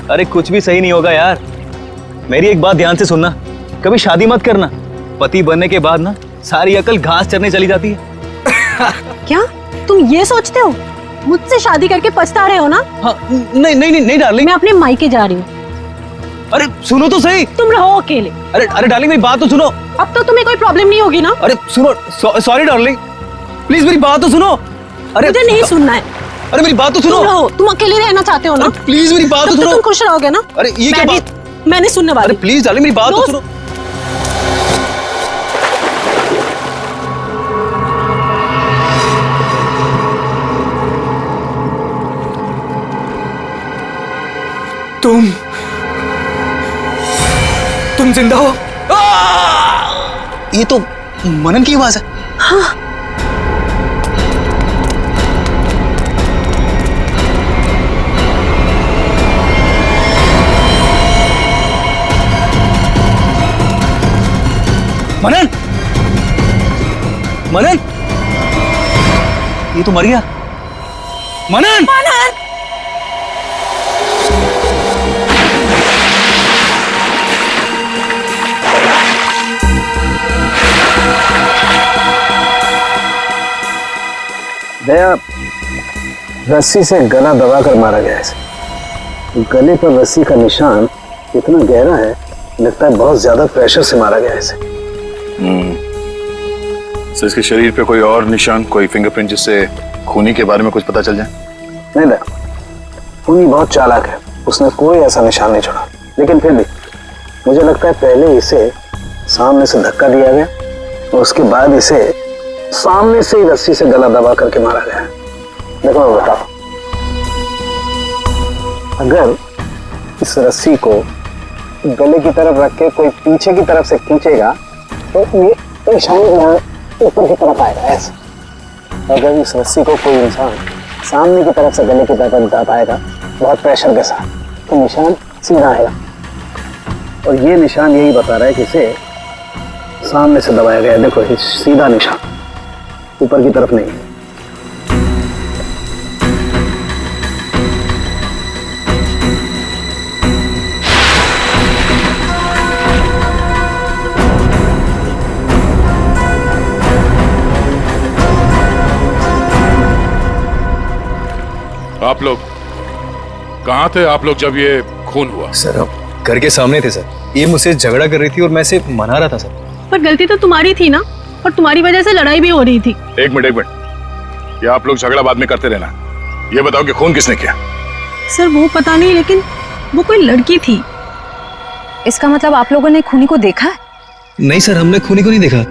Speaker 15: अरे कुछ भी सही नहीं होगा यार। मेरी एक बात ध्यान से सुनना, कभी शादी मत करना। पति बनने के बाद ना सारी अकल घास चरने चली जाती है।
Speaker 21: क्या तुम ये सोचते हो मुझसे शादी करके पछता रहे हो ना?
Speaker 15: हाँ, नहीं डार्लिंग,
Speaker 21: मैं अपने मायके जा रही हूँ।
Speaker 15: अरे सुनो तो सही।
Speaker 21: तुम रहो अकेले।
Speaker 15: अरे डार्लिंग मेरी बात तो सुनो।
Speaker 21: अब तो तुम्हें कोई प्रॉब्लम नहीं होगी ना?
Speaker 15: अरे सुनो, सॉरी डार्लिंग, प्लीज मेरी बात तो सुनो। अरे
Speaker 21: मुझे नहीं सुनना है।
Speaker 15: अरे मेरी बात तो सुनो।
Speaker 21: तुम रहो, तुम अकेले रहना चाहते हो ना?
Speaker 15: प्लीज मेरी बात तो सुनो।
Speaker 21: तुम खुश रहोगे ना?
Speaker 15: अरे ये क्या बात?
Speaker 21: मैंने सुनने वाली।
Speaker 15: अरे प्लीज डार्लिंग मेरी बात तो सुनो। तुम जिंदा हो? ये तो मनन की आवाज है।
Speaker 21: हाँ।
Speaker 15: मनन, मनन, ये तो मर गया। मनन,
Speaker 21: मनन।
Speaker 12: दया, रस्सी से गला दबाकर मारा गया है। गले पर रस्सी का निशान इतना गहरा है, लगता है बहुत ज्यादा प्रेशर से मारा गया है इसे।
Speaker 2: तो इसके शरीर पे कोई और निशान, कोई फिंगरप्रिंट जिससे खूनी के बारे में कुछ पता चल जाए?
Speaker 12: नहीं, खूनी बहुत चालाक है। उसने कोई ऐसा निशान नहीं छोड़ा, लेकिन फिर भी मुझे लगता है पहले इसे सामने से धक्का दिया गया और उसके बाद इसे सामने से ही रस्सी से गला दबा करके मारा गया। देखो मैं बताओ, अगर इस रस्सी को गले की तरफ रख के कोई पीछे की तरफ से खींचेगा तो ये निशान यहाँ ऊपर की तरफ आएगा ऐसे। अगर इस रस्सी को कोई इंसान सामने की तरफ से गले की तरफ दबाएगा बहुत प्रेशर के साथ, तो निशान सीधा आएगा। और ये निशान यही बता रहा है कि इसे सामने से दबाया गया। देखो ये सीधा निशान, ऊपर की तरफ नहीं।
Speaker 4: आप लोग कहाँ थे आप लोग जब ये खून हुआ?
Speaker 15: सर हम घर के सामने थे सर। ये मुझसे झगड़ा कर रही थी और मैं इसे मना रहा था सर।
Speaker 21: पर गलती तो तुम्हारी थी ना, और तुम्हारी वजह से लड़ाई भी हो रही थी।
Speaker 4: एक मिनट ये आप लोग झगड़ा बाद में करते रहना। ये बताओ कि खून किसने किया?
Speaker 21: सर वो पता नहीं, लेकिन वो कोई लड़की थी।
Speaker 18: इसका मतलब आप लोगों ने खूनी को देखा है?
Speaker 15: नहीं सर, हमने खूनी को नहीं देखा।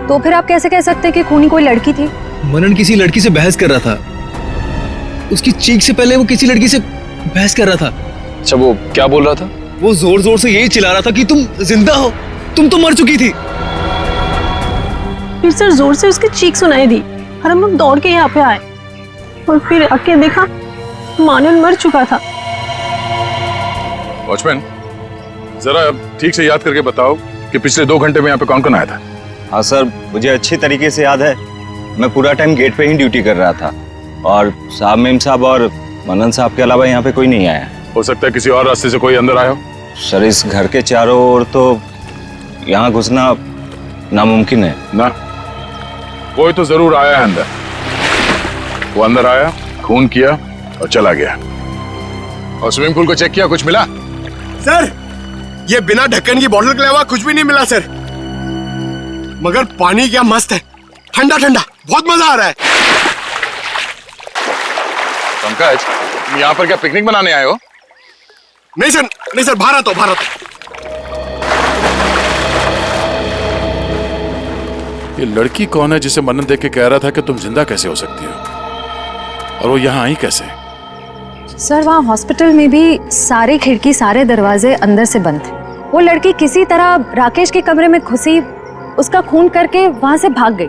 Speaker 18: तो फिर आप कैसे कह सकते हैं कि खूनी कोई लड़की थी?
Speaker 15: मनन किसी लड़की से बहस कर रहा था। उसकी चीख से पहले वो किसी लड़की से बहस कर रहा था।
Speaker 8: अच्छा वो क्या बोल रहा था?
Speaker 15: वो जोर जोर से यही चिल्ला रहा था कि तुम जिंदा हो, तुम तो मर चुकी थी।
Speaker 21: फिर सर जोर से उसकी चीख सुनाई दी और हम लोग दौड़ के यहाँ पे आए और फिर आके देखा मानन मर चुका था।
Speaker 4: वॉचमैन जरा ठीक से याद करके बताओ कि पिछले 2 घंटे में यहाँ पे कौन कौन आया था?
Speaker 15: हाँ सर, मुझे अच्छी तरीके से याद है। मैं पूरा टाइम गेट पे ही ड्यूटी कर रहा था और साहब मेम साहब और मनन साहब के अलावा यहाँ पे कोई नहीं आया।
Speaker 4: हो सकता है किसी और रास्ते से कोई अंदर आया हो।
Speaker 15: सर इस घर के चारों ओर तो यहाँ घुसना नामुमकिन है
Speaker 4: ना। कोई तो जरूर आया है अंदर। वो अंदर आया, खून किया और चला गया। और स्विमिंग पूल को चेक किया, कुछ मिला?
Speaker 16: सर ये बिना ढक्कन की बोतल के अलावा कुछ भी नहीं मिला सर, मगर पानी क्या मस्त है, ठंडा ठंडा, बहुत मजा आ रहा है।
Speaker 4: पंकज तुम यहाँ पर क्या पिकनिक मनाने आए हो?
Speaker 16: नहीं सर, भारत हो भारत।
Speaker 4: ये लड़की कौन है जिसे मनन देख के कह रहा था कि तुम जिंदा कैसे हो सकती हो, और वो यहाँ आई कैसे?
Speaker 18: सर वहाँ हॉस्पिटल में भी सारे खिड़की सारे दरवाजे अंदर से बंद थे। वो लड़की किसी तरह राकेश के कमरे में घुसी, उसका खून करके वहां से भाग गई,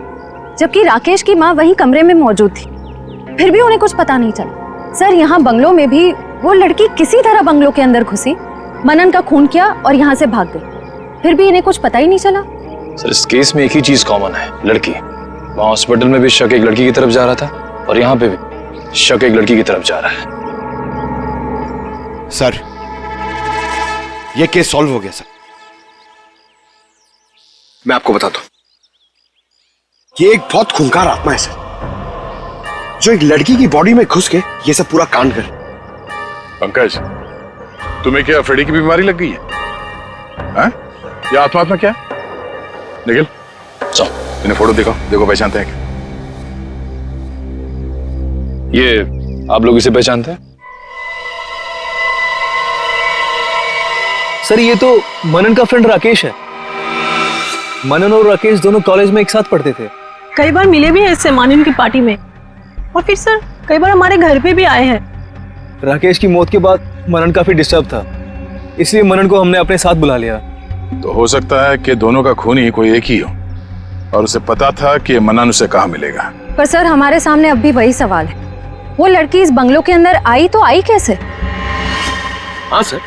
Speaker 18: जबकि राकेश की माँ वहीं कमरे में मौजूद थी। फिर भी उन्हें कुछ पता नहीं चला। सर यहाँ बंगलों में भी वो लड़की किसी तरह बंगलों के अंदर घुसी, मनन का खून किया और यहाँ से भाग गई। फिर भी इन्हें कुछ पता ही नहीं चला।
Speaker 8: सर इस केस में एक ही चीज कॉमन है, लड़की। वहाँ हॉस्पिटल में भी शक एक लड़की की तरफ जा रहा था और यहाँ पे भी शक एक लड़की की तरफ जा रहा है।
Speaker 16: सर ये केस सॉल्व हो गया सर। मैं आपको बताता हूं, ये एक बहुत खूंखार आत्मा है सर, जो एक लड़की की बॉडी में घुस के ये सब पूरा कांड कर।
Speaker 4: पंकज तुम्हें क्या फ्रेडी की बीमारी लग गई है? हाँ? ये आत्मा क्या है? निखिल
Speaker 8: चलो
Speaker 4: इन्हें फोटो दिखाओ, देखो पहचानते हैं क्या?
Speaker 8: ये आप लोग इसे पहचानते हैं?
Speaker 15: सर ये तो मनन का फ्रेंड राकेश है। मनन और राकेश दोनों कॉलेज में एक साथ पढ़ते थे।
Speaker 21: कई बार मिले भी हैं इससे मानन की पार्टी में, और फिर सर कई बार हमारे घर पे भी आए हैं।
Speaker 15: राकेश की मौत के बाद मनन काफी डिस्टर्ब था, इसलिए मनन को हमने अपने साथ बुला लिया।
Speaker 4: तो हो सकता है कि दोनों का खूनी कोई एक ही हो और उसे पता था कि मनन उसे कहाँ मिलेगा।
Speaker 18: पर सर हमारे सामने अब भी वही सवाल है, वो लड़की इस बंगलो के अंदर आई तो आई कैसे?
Speaker 16: हाँ सर,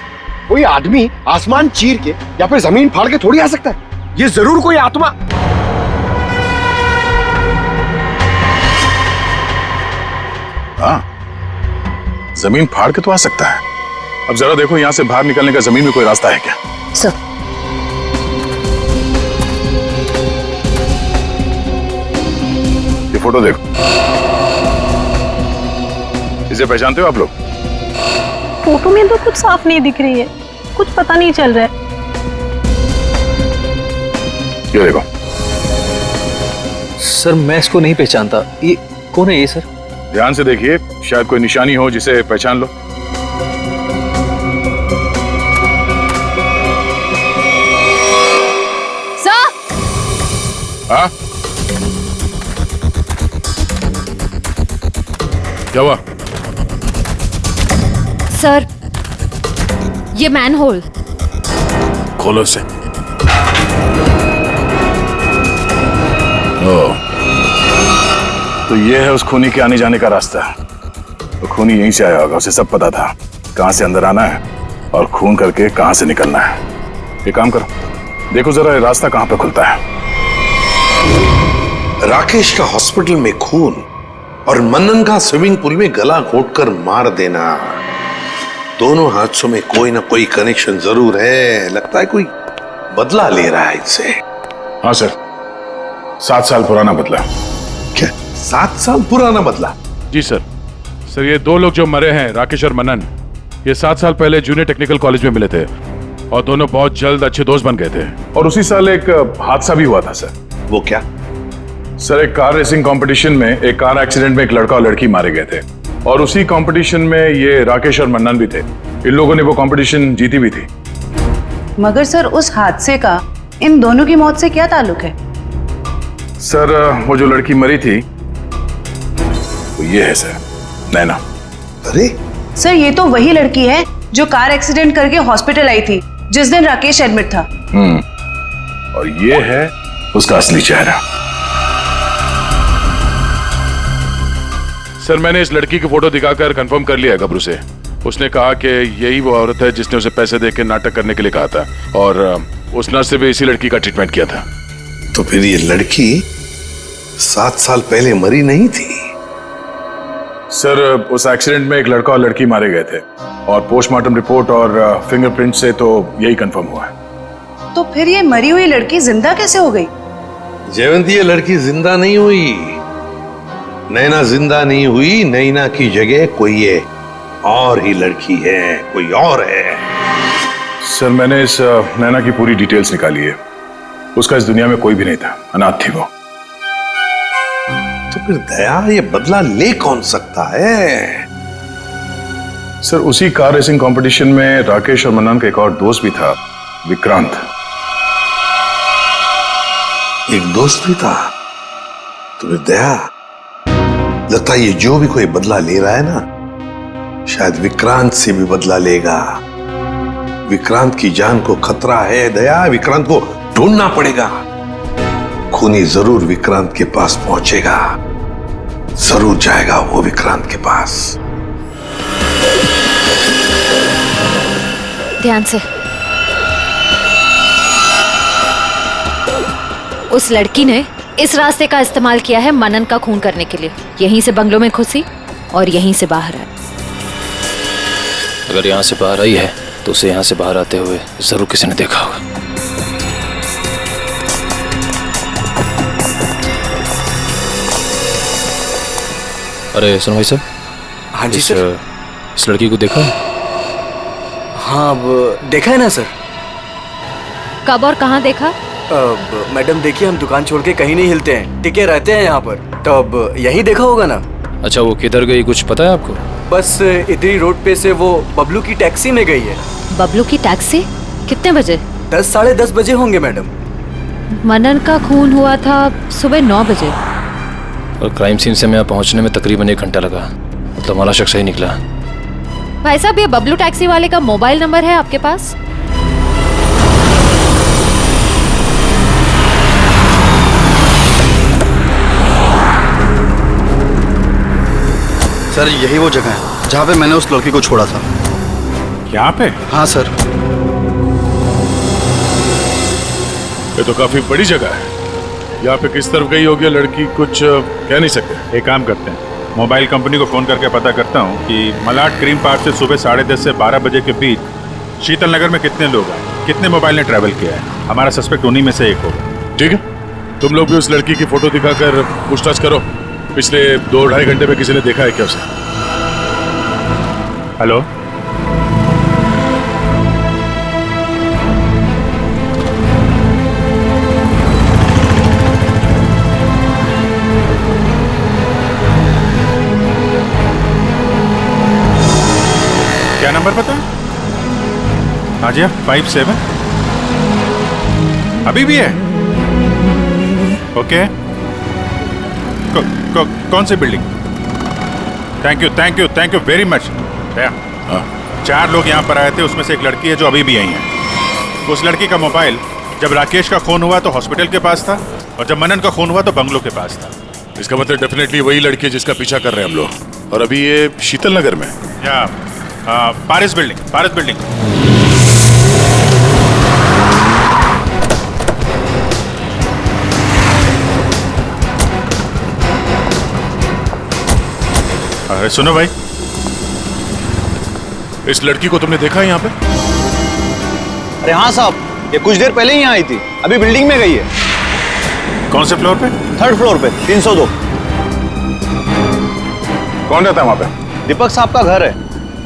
Speaker 16: कोई आदमी आसमान चीर के या फिर जमीन फाड़ के थोड़ी आ सकता है। ये जरूर कोई आत्मा।
Speaker 4: हाँ जमीन फाड़ के तो आ सकता है। अब जरा देखो यहाँ से बाहर निकलने का जमीन में कोई रास्ता है क्या?
Speaker 18: सर
Speaker 4: ये फोटो देखो, इसे पहचानते हो आप लोग?
Speaker 21: फोटो में तो कुछ साफ नहीं दिख रही है, कुछ पता नहीं चल रहा है।
Speaker 4: ये देखो।
Speaker 15: सर मैं इसको नहीं पहचानता, ये कौन है ये सर?
Speaker 2: ध्यान से देखिए, शायद कोई निशानी हो जिसे पहचान लो।
Speaker 23: सर।
Speaker 2: हाँ, क्या हुआ?
Speaker 6: सर, ये मैनहोल।
Speaker 2: खोलो इसे। ओह, तो ये है उस खूनी के आने जाने का रास्ता। तो खूनी यहीं से आया होगा, उसे सब पता था कहां से अंदर आना है और खून करके कहां से निकलना है। एक काम करो, देखो जरा ये रास्ता कहां पे खुलता है।
Speaker 10: राकेश का हॉस्पिटल में खून और मनन का स्विमिंग पूल में गला घोटकर मार देना, दोनों हादसों में कोई ना कोई कनेक्शन जरूर है। लगता है कोई बदला ले रहा है इससे।
Speaker 2: हाँ सर, 7 साल पुराना बदला।
Speaker 10: क्या 7 साल पुराना बदला?
Speaker 2: जी सर। सर, ये 2 लोग जो मरे हैं, राकेश और मनन, ये 7 साल पहले जूनियर टेक्निकल कॉलेज में मिले थे और दोनों बहुत जल्द अच्छे दोस्त बन गए थे। और उसी साल एक हादसा भी हुआ था सर।
Speaker 10: वो क्या?
Speaker 2: सर, एक कार रेसिंग कंपटीशन में एक कार एक्सीडेंट में एक लड़का और लड़की मारे गए थे और उसी कंपटीशन में ये राकेश और मन्नन भी थे। इन लोगों ने वो कंपटीशन जीती भी थी।
Speaker 9: मगर सर, उस हादसे का इन दोनों की मौत से क्या ताल्लुक है?
Speaker 2: सर, वो जो लड़की मरी थी वो ये है सर, नैना।
Speaker 10: अरे
Speaker 9: सर, ये तो वही लड़की है जो कार एक्सीडेंट करके हॉस्पिटल आई थी जिस दिन राकेश एडमिट था।
Speaker 2: और ये है उसका असली चेहरा। सर, मैंने इस लड़की की फोटो दिखाकर कंफर्म कर लिया है गबरू से। उसने कहा कि यही वो औरत है जिसने उसे पैसे देके नाटक करने के लिए कहा था और उस नर्स से भी इसी लड़की का ट्रीटमेंट किया था।
Speaker 10: तो फिर ये लड़की 7 साल पहले मरी नहीं थी?
Speaker 2: सर, उस एक्सीडेंट में एक लड़का और लड़की मारे गए थे और पोस्टमार्टम रिपोर्ट और फिंगरप्रिंट से तो यही कंफर्म हुआ है।
Speaker 9: तो फिर ये मरी हुई लड़की जिंदा कैसे हो गई?
Speaker 10: जयवंती, ये लड़की जिंदा नहीं हुई। नैना जिंदा नहीं हुई। नैना की जगह कोई ये और ही लड़की है, कोई और है।
Speaker 2: सर, मैंने इस नैना की पूरी डिटेल्स निकाली है। उसका इस दुनिया में कोई भी नहीं था, अनाथ थी वो।
Speaker 10: तो फिर दया, ये बदला ले कौन सकता है?
Speaker 2: सर, उसी कार रेसिंग कंपटीशन में राकेश और मन्नन का एक और दोस्त भी था, विक्रांत।
Speaker 10: एक दोस्त भी था? तो फिर दया, लगता है ये जो भी कोई बदला ले रहा है ना, शायद विक्रांत से भी बदला लेगा। विक्रांत की जान को खतरा है दया, विक्रांत को ढूंढना पड़ेगा। खूनी जरूर विक्रांत के पास पहुंचेगा, जरूर जाएगा वो विक्रांत के पास।
Speaker 6: ध्यान से। उस लड़की ने इस रास्ते का इस्तेमाल किया है मनन का खून करने के लिए। यहीं से बंगलों में घुसी और यहीं से बाहर आई।
Speaker 8: अगर यहाँ से बाहर आई है तो उसे यहाँ से बाहर आते हुए जरूर किसी ने देखा होगा। अरे सुनो भाई साहब।
Speaker 15: हाँ जी सर।
Speaker 8: इस लड़की को देखा?
Speaker 15: हाँ, अब देखा है ना सर।
Speaker 6: कब और कहाँ देखा?
Speaker 15: अब मैडम देखिए, हम दुकान छोड़ के कहीं नहीं हिलते हैं, टिके रहते हैं यहाँ पर। तो अब यही देखा होगा ना।
Speaker 8: अच्छा, वो किधर गई कुछ पता है आपको?
Speaker 15: बस इधरी रोड पे से वो बबलू की टैक्सी में गई है।
Speaker 6: बबलू की टैक्सी? कितने बजे?
Speaker 15: 10 साढ़े 10 बजे होंगे मैडम।
Speaker 6: मनन का खून हुआ था सुबह 9 बजे।
Speaker 8: और क्राइम सीन से मैं यहाँ पहुँचने में तकरीबन 1 घंटा लगा। मतलब हमारा शख्स ही निकला।
Speaker 6: भाई साहब, ये बबलू टैक्सी वाले का मोबाइल नंबर है आपके पास?
Speaker 12: सर, यही वो जगह है जहाँ पे मैंने उस लड़की को छोड़ा था।
Speaker 2: यहाँ पे?
Speaker 12: हाँ सर।
Speaker 2: ये तो काफी बड़ी जगह है। यहाँ पे किस तरफ गई होगी लड़की, कुछ कह नहीं सकते।
Speaker 4: एक काम करते हैं, मोबाइल कंपनी को फोन करके पता करता हूँ कि मलाड क्रीम पार्क से सुबह 10:30 से 12 बजे के बीच शीतल नगर में कितने लोग आए, कितने मोबाइल ने ट्रैवल किया है। हमारा सस्पेक्ट उन्हीं में से एक होगा।
Speaker 2: ठीक है, तुम लोग भी उस लड़की की फोटो दिखाकर पूछताछ करो। पिछले 2-2.5 घंटे में किसी ने देखा है क्या उसे?
Speaker 4: हेलो, क्या नंबर पता है? हाँ जी, 57 अभी भी है? ओके। कौन सी building? Thank you very much. 4 लोग यहाँ पर आए थे, उसमें से एक लड़की है जो अभी भी आई है। उस लड़की का मोबाइल जब राकेश का खून हुआ तो हॉस्पिटल के पास था, और जब मनन का खून हुआ तो बंगलो के पास था।
Speaker 2: इसका मतलब डेफिनेटली वही लड़की है जिसका पीछा कर रहे हैं हम लोग। और अभी ये शीतल नगर में।
Speaker 4: या पारिस बिल्डिंग। अरे सुनो भाई,
Speaker 2: इस लड़की को तुमने देखा है यहाँ पे?
Speaker 15: अरे हाँ साहब, ये कुछ देर पहले ही यहाँ आई थी, अभी बिल्डिंग में गई है।
Speaker 4: कौन से फ्लोर पे?
Speaker 15: 3rd फ्लोर पे, 302।
Speaker 4: कौन रहता है वहाँ पे?
Speaker 15: दीपक साहब का घर है,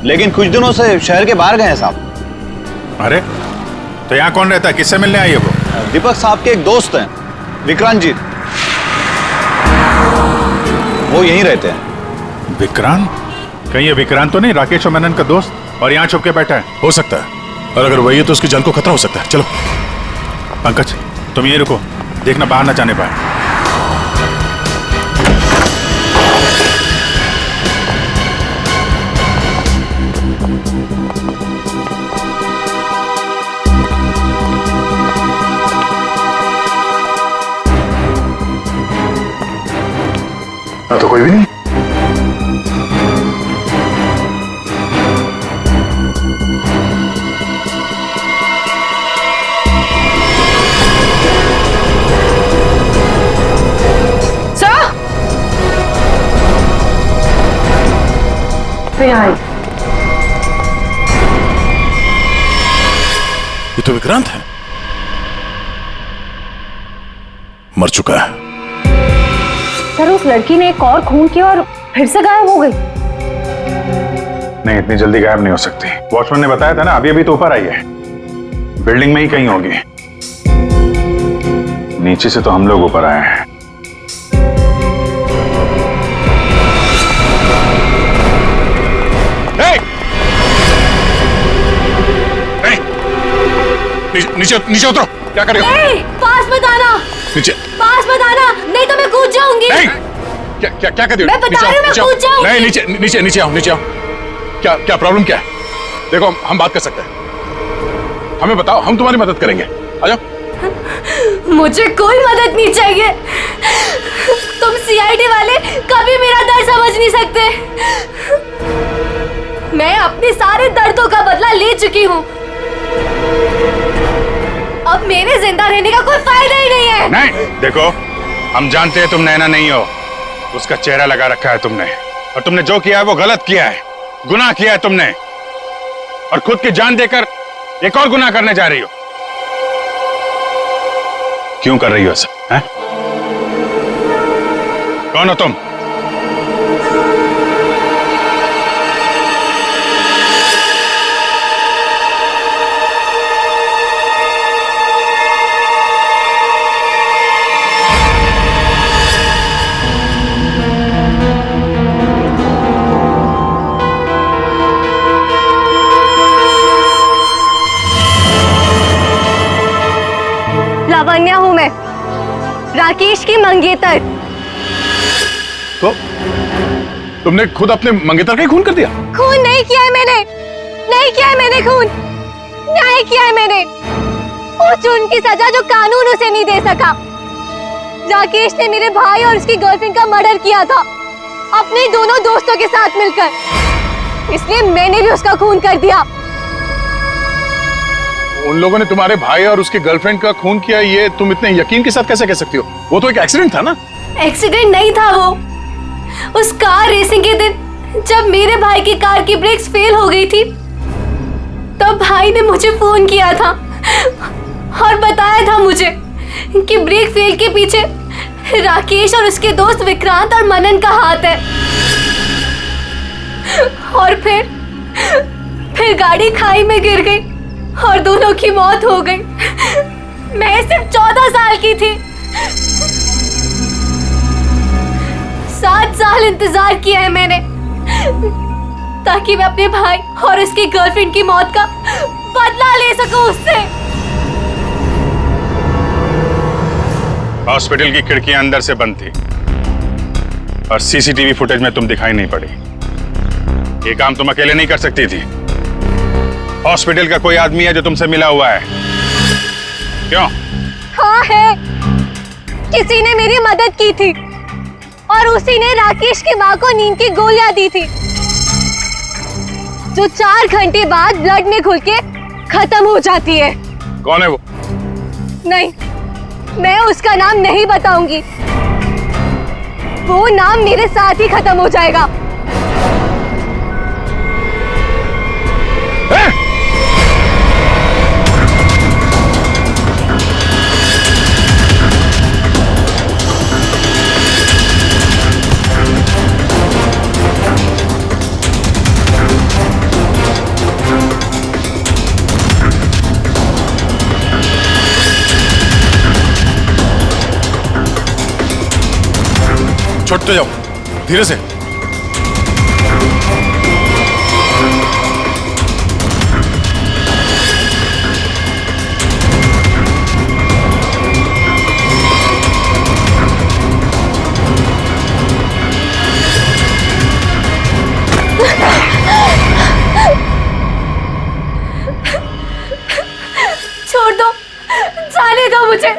Speaker 15: लेकिन कुछ दिनों से शहर के बाहर गए हैं साहब।
Speaker 4: अरे तो यहाँ कौन रहता है? किससे मिलने आई है वो?
Speaker 15: दीपक साहब के एक दोस्त हैं, विक्रांत जी, वो यहीं रहते हैं।
Speaker 4: विक्रांत? कहीं ये विक्रांत तो नहीं राकेश और मनन का दोस्त, और यहाँ छुप के बैठा है?
Speaker 2: हो सकता है, और अगर वही है तो उसकी जान को खतरा हो सकता है। चलो
Speaker 4: पंकज, तुम यहीं रुको, देखना बाहर ना जाने पाए।
Speaker 2: तो कोई भी नहीं। ये तो विक्रांत है, मर चुका है।
Speaker 18: सर उस लड़की ने एक और खून किया और फिर से गायब हो गई।
Speaker 4: नहीं, इतनी जल्दी गायब नहीं हो सकती। वॉचमैन ने बताया था ना, अभी तो ऊपर आई है, बिल्डिंग में ही कहीं होगी। नीचे से तो हम लोग ऊपर आए हैं।
Speaker 2: नीचे उतरो। क्या कर रहे हो?
Speaker 21: पास मत आना।
Speaker 2: नीचे
Speaker 21: पास मत आना, नहीं तो मैं कूद जाऊंगी।
Speaker 2: नहीं, क्या कर रही हो?
Speaker 21: मैं बता रही हूँ, मैं कूद जाऊंगी।
Speaker 2: नहीं, नीचे आओ। क्या प्रॉब्लम क्या है? देखो हम बात कर सकते हैं, हमें बताओ, हम तुम्हारी मदद करेंगे। आ जाओ।
Speaker 21: मुझे कोई मदद नहीं चाहिए। तुम सीआईडी वाले कभी मेरा दर्द समझ नहीं सकते। मैं अपने सारे दर्दों का बदला ले चुकी हूँ। अब मेरे जिंदा रहने का कोई फायदा ही नहीं है।
Speaker 4: नहीं, देखो हम जानते हैं तुम नैना नहीं हो, उसका चेहरा लगा रखा है तुमने, और तुमने जो किया है वो गलत किया है, गुनाह किया है तुमने, और खुद की जान देकर एक और गुनाह करने जा रही हो। क्यों कर रही हो ऐसा? हैं? कौन हो तुम?
Speaker 21: लावण्या हूँ मैं, राकेश की मंगेतर।
Speaker 2: तो तुमने खुद अपने मंगेतर का ही खून कर दिया?
Speaker 21: खून नहीं किया है मैंने, नहीं किया है मैंने खून, न्याय किया है मैंने। उस जुर्म की सजा जो कानून उसे नहीं दे सका। राकेश ने मेरे भाई और उसकी गर्लफ्रेंड का मर्डर किया था, अपने दोनों दोस्तों के साथ मिलकर, इसलिए मैंने भी उसका खून कर दिया।
Speaker 2: उन लोगों ने तुम्हारे भाई और उसकी गर्लफ्रेंड का खून किया, ये तुम इतने यकीन के साथ कैसे कह सकती हो? वो तो एक एक्सीडेंट था ना?
Speaker 21: एक्सीडेंट नहीं था वो। उस कार रेसिंग के दिन जब मेरे भाई की कार की ब्रेक्स फेल हो गई थी, तब भाई ने मुझे फोन किया था और बताया था मुझे कि ब्रेक फेल के पीछे राकेश और उसके दोस्त विक्रांत और मनन का हाथ है। और फिर गाड़ी खाई में गिर गई और दोनों की मौत हो गई। मैं सिर्फ 14 साल की थी। 7 साल इंतजार किया है मैंने,
Speaker 6: ताकि मैं अपने भाई और उसकी गर्लफ्रेंड की मौत का बदला ले सकूं उससे।
Speaker 4: हॉस्पिटल की खिड़कियां अंदर से बंद थी और सीसीटीवी फुटेज में तुम दिखाई नहीं पड़ी। ये काम तुम अकेले नहीं कर सकती थी। हॉस्पिटल का कोई आदमी है जो तुमसे मिला हुआ है? क्यों?
Speaker 21: हाँ है, किसी ने मेरी मदद की थी और उसी ने राकेश की माँ को नींद की गोलियां दी थी जो 4 घंटे बाद ब्लड में घुल के खत्म हो जाती है।
Speaker 4: कौन है वो?
Speaker 21: नहीं, मैं उसका नाम नहीं बताऊंगी। वो नाम मेरे साथ ही खत्म हो जाएगा।
Speaker 2: छोड़ते जाओ, धीरे से।
Speaker 6: छोड़ दो, जाने दो मुझे,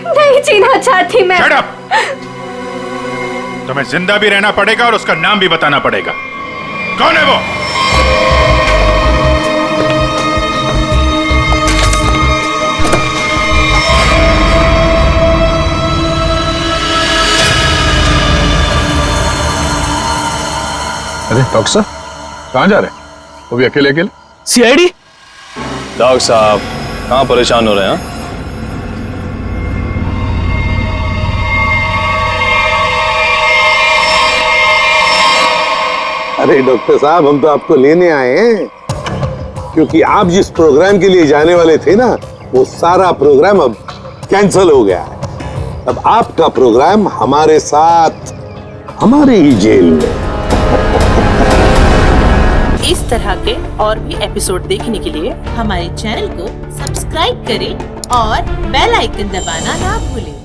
Speaker 6: नहीं जीना चाहती मैं।
Speaker 4: Shut up! तुम्हें जिंदा भी रहना पड़ेगा और उसका नाम भी बताना पड़ेगा। कौन है वो?
Speaker 2: अरे डॉक्टर साहब, कहाँ जा रहे हैं? वो भी अकेले अकेले?
Speaker 8: सीआईडी? डॉक्टर साहब कहाँ परेशान हो रहे हैं?
Speaker 10: अरे डॉक्टर साहब, हम तो आपको लेने आए हैं क्योंकि आप जिस प्रोग्राम के लिए जाने वाले थे ना, वो सारा प्रोग्राम अब कैंसिल हो गया है। अब आपका प्रोग्राम हमारे साथ, हमारे ही जेल में।
Speaker 14: इस तरह के और भी एपिसोड देखने के लिए हमारे चैनल को सब्सक्राइब करें और बेल आइकन दबाना ना भूलें।